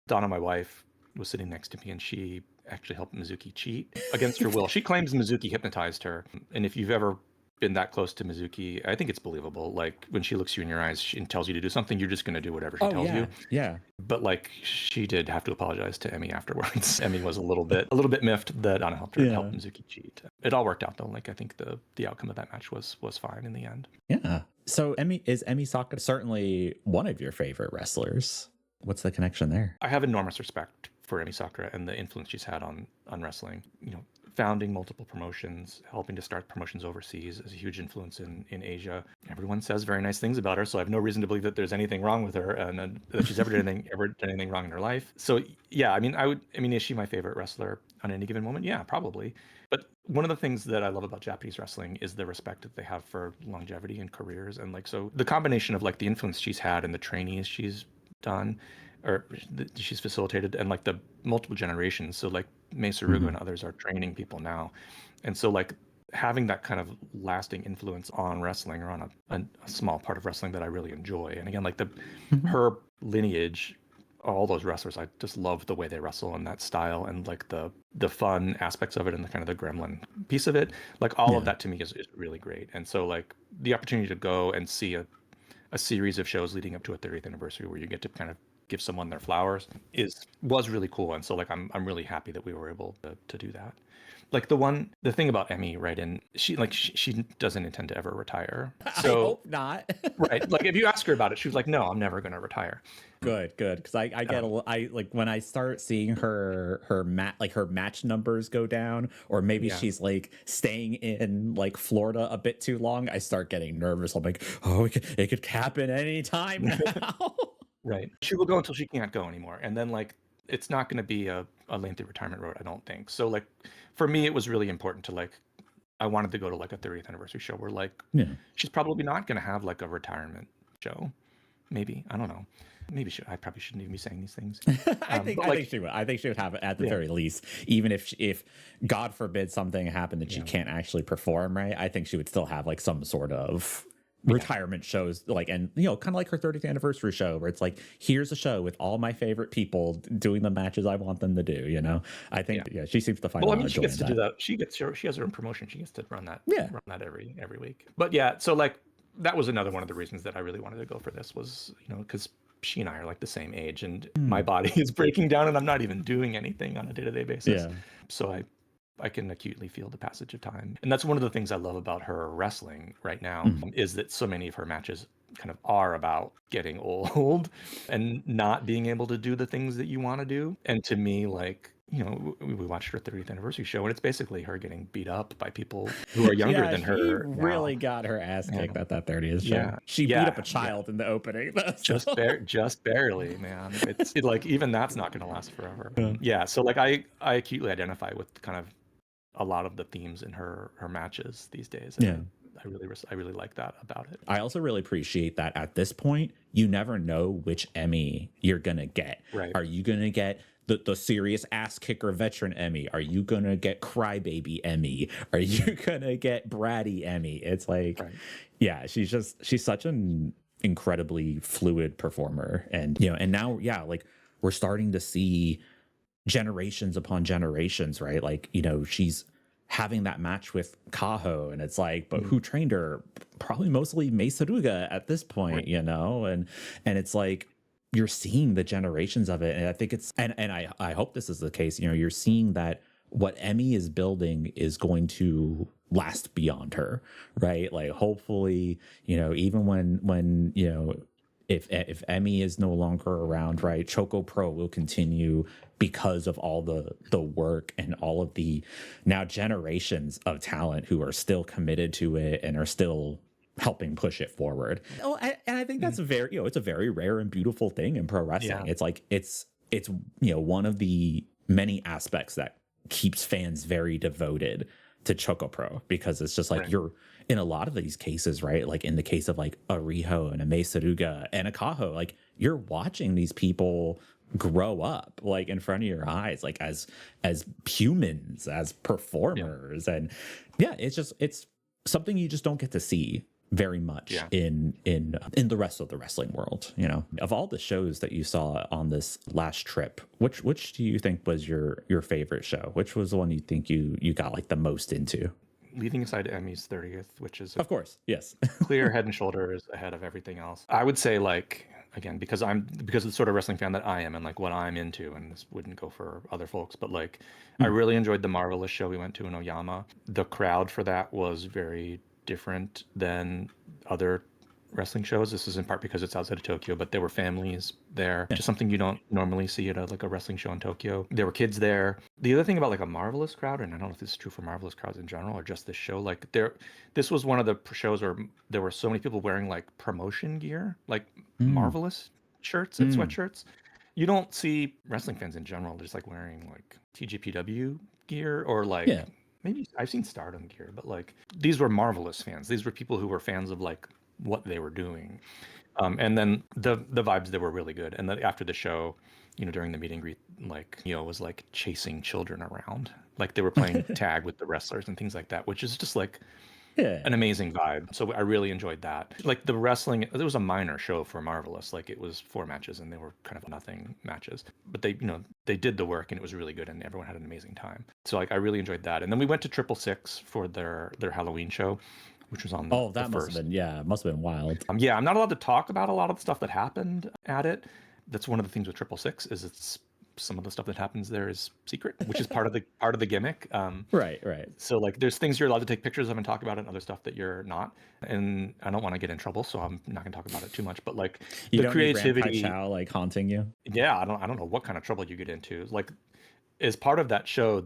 Donna, my wife, was sitting next to me, and she actually helped Mizuki cheat against her will. She claims Mizuki hypnotized her, and if you've ever been that close to Mizuki, I think it's believable. Like when she looks you in your eyes and tells you to do something, you're just going to do whatever she tells you. Yeah. But like she did have to apologize to Emi afterwards. Emi was a little bit miffed that Donna helped Mizuki cheat. It all worked out though. Like I think the outcome of that match was fine in the end. Yeah. So Emi Sakura certainly one of your favorite wrestlers? What's the connection there? I have enormous respect for Emi Sakura and the influence she's had on wrestling. Founding multiple promotions, helping to start promotions overseas is a huge influence in Asia. Everyone says very nice things about her, so I have no reason to believe that there's anything wrong with her and that she's ever done anything wrong in her life. So yeah, is she my favorite wrestler on any given moment? Yeah, probably. But one of the things that I love about Japanese wrestling is the respect that they have for longevity and careers, and so the combination of the influence she's had and the trainees she's done or she's facilitated, and the multiple generations. So Mei Saruga and others are training people now, and so having that kind of lasting influence on wrestling, or on a small part of wrestling that I really enjoy. And again, her lineage, all those wrestlers, I just love the way they wrestle and that style, and the fun aspects of it, and the kind of the gremlin piece of it. All of that to me is really great. And so the opportunity to go and see a series of shows leading up to a 30th anniversary where you get to kind of give someone their flowers was really cool. And so I'm really happy that we were able to do that. The thing about Emi, right? And she doesn't intend to ever retire. So, I hope not. Right. If you ask her about it, she was like, no, I'm never going to retire. Good. Because I get when I start seeing her match numbers go down, or maybe she's staying in Florida a bit too long, I start getting nervous. I'm like, oh, it could happen any time now. Right. She will go until she can't go anymore. And then it's not going to be a lengthy retirement road, I don't think. So for me, it was really important to I wanted to go to a 30th anniversary show where she's probably not going to have a retirement show. Maybe, I don't know. Maybe I probably shouldn't even be saying these things. I think she would. I think she would have it at the very least, even if God forbid something happened that she can't actually perform. Right. I think she would still have some sort of retirement shows, and kind of her 30th anniversary show, where it's here's a show with all my favorite people doing the matches I want them to do. I think she seems to find she gets to do that. She has her own promotion, she gets to run that every week. But so that was another one of the reasons that I really wanted to go for this, was because she and I are the same age, and my body is breaking down, and I'm not even doing anything on a day-to-day basis. So I can acutely feel the passage of time. And that's one of the things I love about her wrestling right now, is that so many of her matches kind of are about getting old and not being able to do the things that you want to do. And to me, we watched her 30th anniversary show, and it's basically her getting beat up by people who are younger than her. She really got her ass kicked at that 30th show. Yeah. She beat up a child in the opening. Just barely, man. It's even that's not going to last forever. So I acutely identify with kind of a lot of the themes in her matches these days. And I really like that about it. I also really appreciate that at this point, you never know which Emmy you're gonna get. Right. Are you gonna get the serious ass kicker veteran Emmy? Are you gonna get crybaby Emmy? Are you gonna get bratty Emmy? It's she's such an incredibly fluid performer, and and now we're starting to see generations upon generations, right? She's having that match with Kaho, and it's but who trained her? Probably mostly Mei Saruga at this point, right. And it's you're seeing the generations of it, and I think it's and I hope this is the case. You're seeing that what Emmy is building is going to last beyond her, right? Hopefully, even when if Emmy is no longer around, right, Choco Pro will continue because of all the work and all of the now generations of talent who are still committed to it and are still helping push it forward. Oh, and I think that's a very, it's a very rare and beautiful thing in pro wrestling. It's one of the many aspects that keeps fans very devoted to Choco Pro, because it's just you're in a lot of these cases, right? In the case of a Riho and a Mei Saruga and a Kaho, you're watching these people grow up in front of your eyes, as humans, as performers. And it's something you just don't get to see very much in the rest of the wrestling world. Of all the shows that you saw on this last trip, which do you think was your favorite show? Which was the one you think you got the most into? Leaving aside Emmy's 30th, which is of course, yes, clear head and shoulders ahead of everything else. I would say again, because of the sort of wrestling fan that I am, and what I'm into, and this wouldn't go for other folks, but I really enjoyed the Marvelous show we went to in Oyama. The crowd for that was very different than other wrestling shows. This is in part because it's outside of Tokyo, but there were families there, just something you don't normally see at like a wrestling show in Tokyo. There were kids there. The other thing about like a Marvelous crowd, and I don't know if this is true for Marvelous crowds in general or just this show, like this was one of the shows where there were so many people wearing like promotion gear, like Marvelous shirts and sweatshirts. You don't see wrestling fans in general just like wearing like TJPW gear or like maybe I've seen Stardom gear, but like these were Marvelous fans. These were people who were fans of like what they were doing. And then the vibes there were really good. And then after the show, during the meet and greet, like was like chasing children around, like they were playing tag with the wrestlers and things like that, which is just like an amazing vibe. So I really enjoyed that. Like the wrestling, it was a minor show for Marvelous. Like it was 4 matches and they were kind of nothing matches, but they did the work and it was really good and everyone had an amazing time. So like I really enjoyed that. And then we went to 666 for their Halloween show, which was on the that the must first. have been must have been wild. I'm not allowed to talk about a lot of the stuff that happened at it. That's one of the things with 666 is it's some of the stuff that happens there is secret, which is part of the gimmick. Right. So like there's things you're allowed to take pictures of and talk about it and other stuff that you're not. And I don't want to get in trouble, so I'm not gonna talk about it too much. But like you the don't creativity, need Grandpa Chow like haunting you. Yeah, I don't know what kind of trouble you get into. Like as part of that show,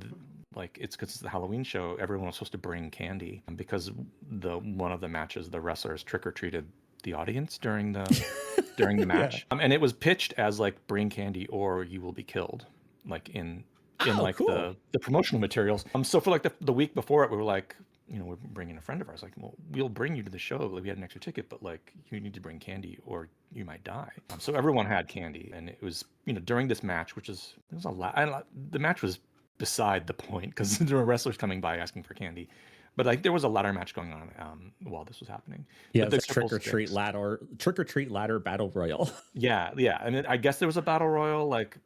like it's because it's the Halloween show, everyone was supposed to bring candy because one of the matches, the wrestlers trick or treated the audience during the match. And it was pitched as like bring candy or you will be killed, like in cool. the promotional materials. So for like the week before it, we were like, we're bringing a friend of ours. Like, well, we'll bring you to the show. Like, we had an extra ticket, but like you need to bring candy or you might die. So everyone had candy, and it was during this match, which is there was a lot. The match was beside the point because there were wrestlers coming by asking for candy. But like there was a ladder match going on while this was happening. Yeah, the trick or treat ladder battle royal. Yeah, and I guess there was a battle royal. Like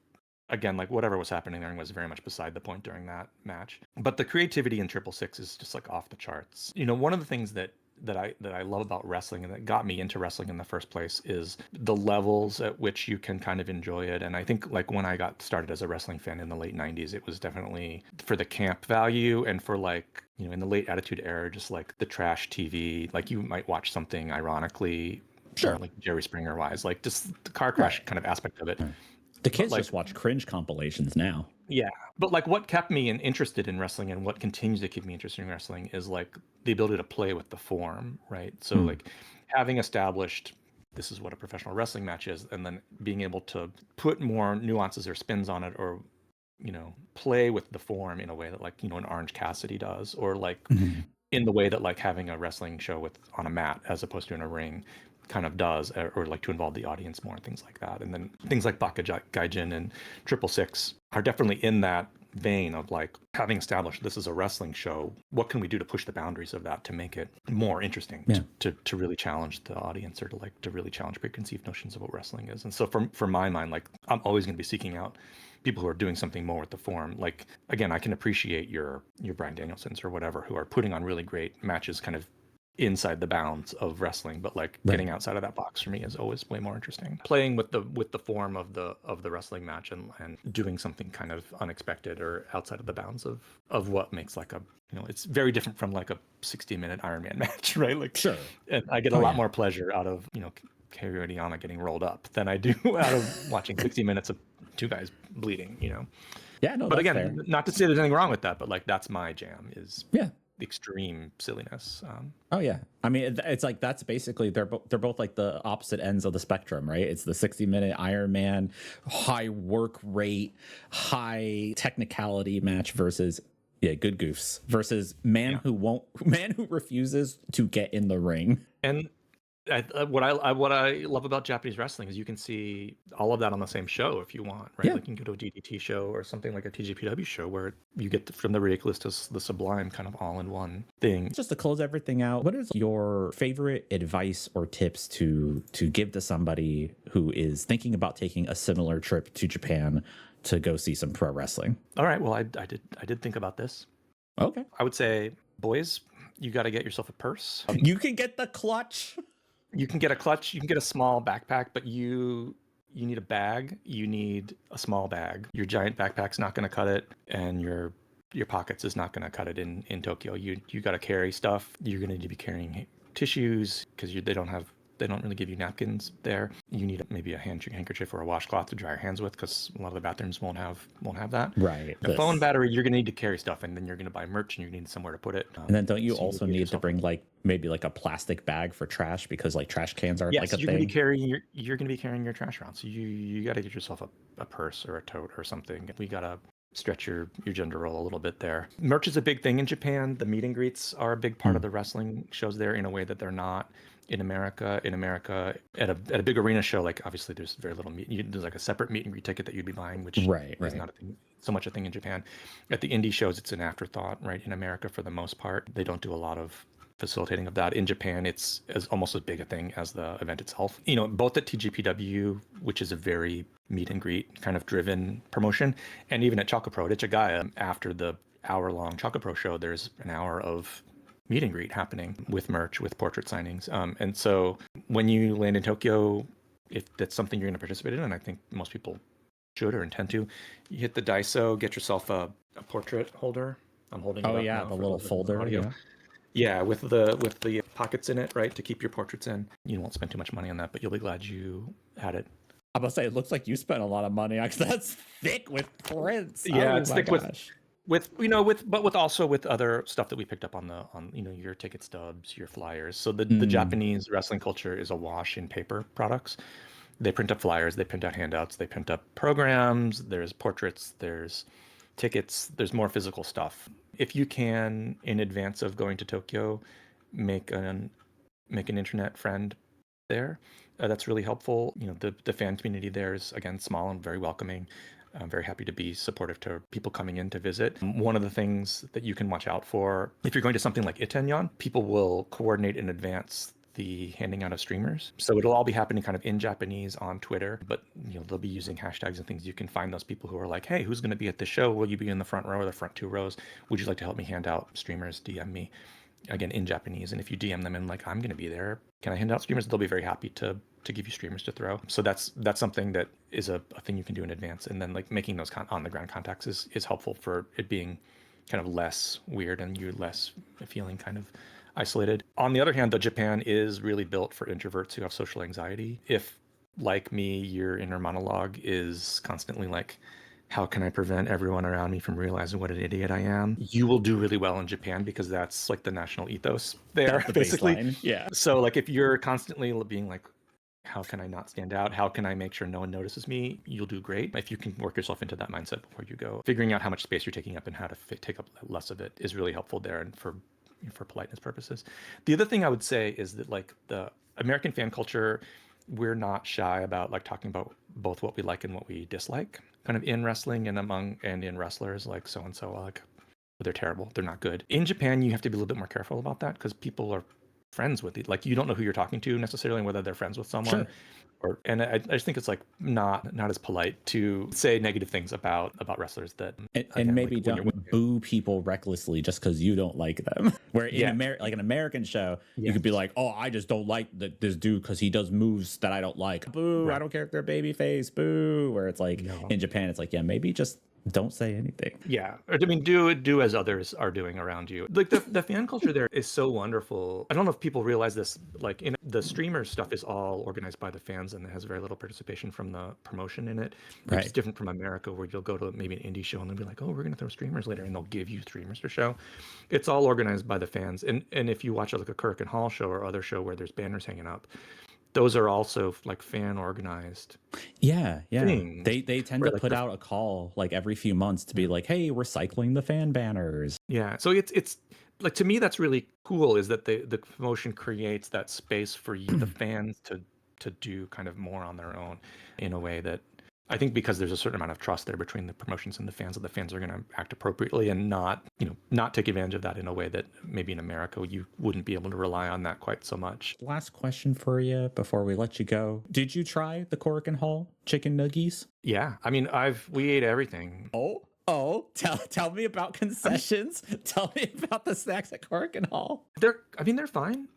again, like whatever was happening there was very much beside the point during that match. But the creativity in 666 is just like off the charts. One of the things that I love about wrestling and that got me into wrestling in the first place is the levels at which you can kind of enjoy it. And I think like when I got started as a wrestling fan in the late 90s, it was definitely for the camp value and for like, in the late Attitude Era, just like the trash TV, like you might watch something ironically, sure, like Jerry Springer wise, like just the car crash kind of aspect of it. The kids just watch cringe compilations now. Yeah. But like what kept me interested in wrestling and what continues to keep me interested in wrestling is like the ability to play with the form, right? So like having established this is what a professional wrestling match is and then being able to put more nuances or spins on it or, play with the form in a way that like, an Orange Cassidy does or like in the way that like having a wrestling show on a mat as opposed to in a ring kind of does, or like to involve the audience more and things like that. And then things like Baka Gaijin and 666 are definitely in that vein of like having established this is a wrestling show. What can we do to push the boundaries of that to make it more interesting, to really challenge the audience or to really challenge preconceived notions of what wrestling is. And so for my mind, like I'm always going to be seeking out people who are doing something more with the form. Like again, I can appreciate your Bryan Danielsons or whatever who are putting on really great matches kind of inside the bounds of wrestling, but like getting outside of that box for me is always way more interesting. Playing with the form of the wrestling match and doing something kind of unexpected or outside of the bounds of what makes like a it's very different from like a 60-minute Iron Man match, right? Like sure. And I get a lot more pleasure out of Kerry Odiyama getting rolled up than I do out of watching 60 minutes of two guys bleeding. Yeah, no. But again, fair. not to say there's anything wrong with that, but like that's my jam is extreme silliness. Oh yeah, I mean it's like that's basically they're both like the opposite ends of the spectrum, right? It's the 60-minute Iron Man, high work rate, high technicality match versus good goofs versus man who refuses to get in the ring. And what I love about Japanese wrestling is you can see all of that on the same show if you want, right? Like you can go to a DDT show or something like a TJPW show where you get from the ridiculous to the sublime kind of all in one thing. Just to close everything out, what is your favorite advice or tips to give to somebody who is thinking about taking a similar trip to Japan to go see some pro wrestling? All right, well I did think about this. Okay. I would say, boys, you got to get yourself a purse. You can get the clutch. You can get a clutch, you can get a small backpack, but you need a bag, you need a small bag. Your giant backpack's not going to cut it, and your pockets is not going to cut it in Tokyo. You got to carry stuff. You're going to need to be carrying tissues because they don't have They don't really give you napkins there. You need maybe a handkerchief or a washcloth to dry your hands with, because a lot of the bathrooms won't have that. Right. A phone, battery, you're gonna need to carry stuff, and then you're gonna buy merch, and you need somewhere to put it. And then don't you also need to bring like maybe like a plastic bag for trash, because like trash cans are like a you're thing. You're gonna be carrying your trash around, so you got to get yourself a purse or a tote or something. We gotta stretch your gender role a little bit there. Merch is a big thing in Japan. The meet and greets are a big part of the wrestling shows there in a way that they're not in America. In America, at a big arena show, like obviously there's very little there's like a separate meet and greet ticket that you'd be buying, which is not a thing, so much a thing in Japan. At the indie shows, it's an afterthought, right? In America, for the most part, they don't do a lot of facilitating of that. In Japan, it's almost as big a thing as the event itself. You know, both at TGPW, which is a very meet and greet kind of driven promotion, and even at Chakapro, at Ichigaya, after the hour-long Chakapro show, there's an hour of meet and greet happening with merch, with portrait signings. And so when you land in Tokyo, if that's something you're going to participate in, and I think most people should or intend to, you hit the Daiso, get yourself a portrait holder. I'm holding it up now the little folder. Yeah, with the pockets in it, right, to keep your portraits in. You won't spend too much money on that, but you'll be glad you had it. I'm gonna say, it looks like you spent a lot of money, because that's thick with prints. Yeah, it's thick with also with other stuff that we picked up on your ticket stubs, your flyers. So the Japanese wrestling culture is awash in paper products. They print up flyers, they print out handouts, they print up programs. There's portraits, there's tickets, there's more physical stuff. If you can, in advance of going to Tokyo, make an internet friend there, that's really helpful. You know, the fan community there is, again, small and very welcoming. I'm very happy to be supportive to people coming in to visit. One of the things that you can watch out for, if you're going to something like Itenyon, people will coordinate in advance the handing out of streamers. So it'll all be happening kind of in Japanese on Twitter, but they'll be using hashtags and things. You can find those people who are like, hey, who's going to be at this show? Will you be in the front row or the front 2 rows? Would you like to help me hand out streamers? DM me, again, in Japanese. And if you DM them and like, I'm going to be there, can I hand out streamers? They'll be very happy to give you streamers to throw. So that's something that is a thing you can do in advance. And then like making those on the ground contacts is helpful for it being kind of less weird and you're less feeling kind of isolated. On the other hand, though, Japan is really built for introverts who have social anxiety. If, like me, your inner monologue is constantly like, how can I prevent everyone around me from realizing what an idiot I am? You will do really well in Japan, because that's like the national ethos there, basically. Baseline. Yeah. So like if you're constantly being like, how can I not stand out? How can I make sure no one notices me? You'll do great. If you can work yourself into that mindset before you go. Figuring out how much space you're taking up and how to take up less of it is really helpful there, and for politeness purposes. The other thing I would say is that like the American fan culture, we're not shy about like talking about both what we like and what we dislike, kind of in wrestling and in wrestlers, like so and so, like they're terrible, they're not good. In Japan, you have to be a little bit more careful about that, because people are friends with you. Like you don't know who you're talking to necessarily, and whether they're friends with someone. Sure. And I just think it's like not as polite to say negative things about wrestlers that and maybe like, don't boo people recklessly just because you don't like them. Where in like an American show, you could be like, oh, I just don't like this dude because he does moves that I don't like. Boo! Right. I don't care if they're babyface. Boo! Where it's like in Japan, it's like, yeah, maybe just don't say anything. Yeah. Or, I mean, do as others are doing around you. Like the fan culture there is so wonderful. I don't know if people realize this, like in the streamer stuff is all organized by the fans and it has very little participation from the promotion in it. Which is different from America, where you'll go to maybe an indie show and they'll be like, oh, we're going to throw streamers later, and they'll give you streamers to show. It's all organized by the fans. And if you watch like a Kurikan Hall show or other show where there's banners hanging up, those are also like fan organized. Yeah. They tend to put out a call like every few months to be like, hey, we're cycling the fan banners. Yeah. So it's like, to me, that's really cool, is that the promotion creates that space for you, the fans, to do kind of more on their own, in a way that I think, because there's a certain amount of trust there between the promotions and the fans, that the fans are going to act appropriately and not take advantage of that in a way that maybe in America you wouldn't be able to rely on that quite so much. Last question for you before we let you go. Did you try the Kurikan Hall chicken nuggies? Yeah. I mean, we ate everything. Oh, tell me about concessions. Tell me about the snacks at Kurikan Hall. They're fine.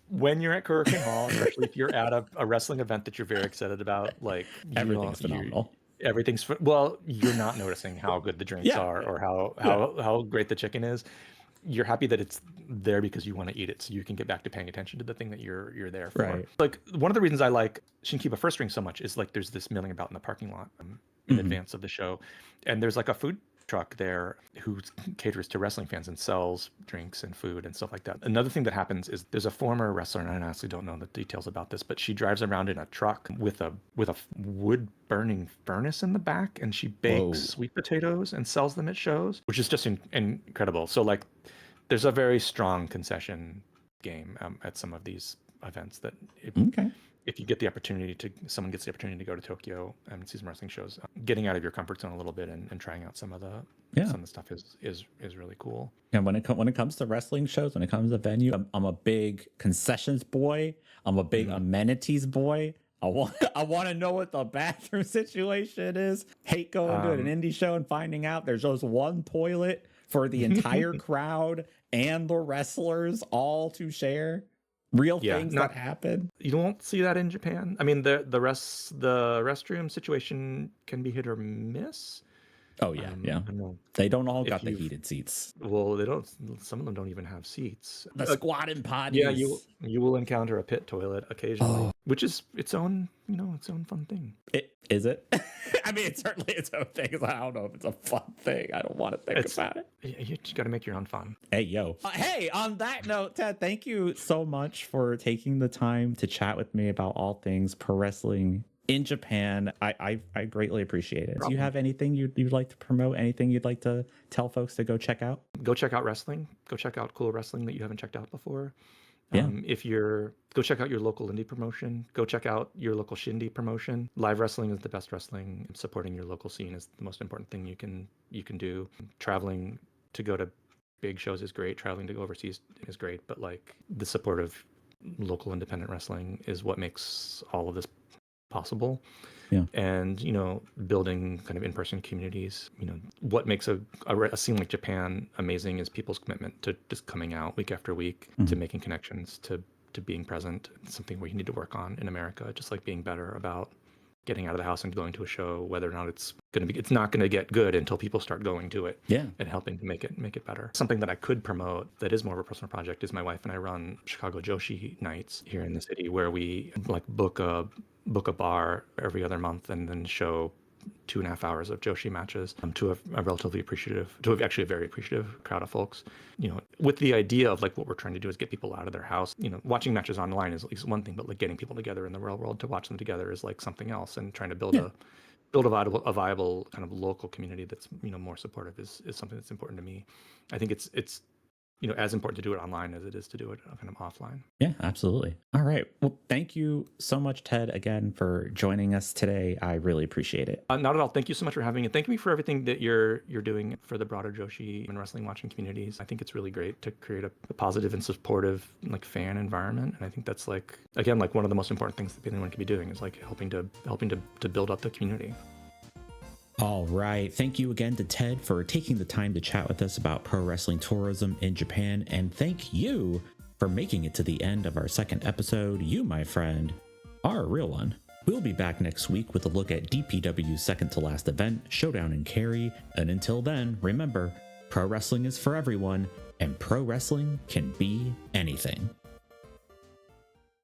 When you're at Kurikan Hall, especially if you're at a wrestling event that you're very excited about, like everything's phenomenal. You're not noticing how good the drinks are or how great the chicken is. you're happy that it's there because you want to eat it, so you can get back to paying attention to the thing that you're there for. Right. Like one of the reasons I like Shinkiba First Ring so much is like there's this milling about in the parking lot in advance of the show, and there's like a food truck there who caters to wrestling fans and sells drinks and food and stuff like that. Another thing that happens is there's a former wrestler, and I honestly don't know the details about this, but she drives around in a truck with a wood burning furnace in the back, and she bakes sweet potatoes and sells them at shows, which is just incredible. So like there's a very strong concession game at some of these events that if you get the opportunity someone gets the opportunity to go to Tokyo and see some wrestling shows, getting out of your comfort zone a little bit and trying out some of the stuff is really cool. And when it comes to wrestling shows, when it comes to venue, I'm a big concessions boy. I'm a big amenities boy. I want to know what the bathroom situation is. Hate going to an indie show and finding out there's just one toilet for the entire crowd and the wrestlers all to share. Real things that happen. You won't see that in Japan. I mean, the restroom situation can be hit or miss. Oh yeah, They don't all got the heated seats. Well, they don't. Some of them don't even have seats. The squatting potties. Yeah, you will encounter a pit toilet occasionally, which is its own fun thing. Is it? I mean, it's certainly its own thing. I don't know if it's a fun thing. I don't want to think about it. You just got to make your own fun. Hey, yo. Hey, on that note, Ted, thank you so much for taking the time to chat with me about all things pro wrestling in Japan. I greatly appreciate it. Do you have anything you'd like to promote? Anything you'd like to tell folks to go check out? Go check out wrestling. Go check out cool wrestling that you haven't checked out before. Go check out your local indie promotion. Go check out your local shindy promotion. Live wrestling is the best wrestling. Supporting your local scene is the most important thing you can do. Traveling to go to big shows is great. Traveling to go overseas is great. But like the support of local independent wrestling is what makes all of this possible. And building kind of in-person communities. What makes a scene like Japan amazing is people's commitment to just coming out week after week, to making connections, to being present. It's something we need to work on in America, just like being better about getting out of the house and going to a show, whether or not it's not going to get good until people start going to it. And helping to make it better. Something that I could promote that is more of a personal project is my wife and I run Chicago Joshi nights here in the city, where we like book a bar every other month and then show 2.5 hours of Joshi matches to a very appreciative crowd of folks. With the idea of like what we're trying to do is get people out of their house. Watching matches online is at least one thing, but like getting people together in the real world to watch them together is like something else. And trying to build a viable kind of local community that's more supportive is something that's important to me. I think it's as important to do it online as it is to do it kind of offline. Yeah, absolutely. All right. Well, thank you so much, Ted, again, for joining us today. I really appreciate it. Not at all. Thank you so much for having me. Thank you for everything that you're doing for the broader Joshi and wrestling watching communities. I think it's really great to create a positive and supportive like fan environment. And I think that's like, again, like one of the most important things that anyone can be doing is like helping to build up the community. All right. Thank you again to Ted for taking the time to chat with us about pro wrestling tourism in Japan. And thank you for making it to the end of our second episode. You, my friend, are a real one. We'll be back next week with a look at DPW's second to last event, Showdown in Cary. And until then, remember, pro wrestling is for everyone, and pro wrestling can be anything.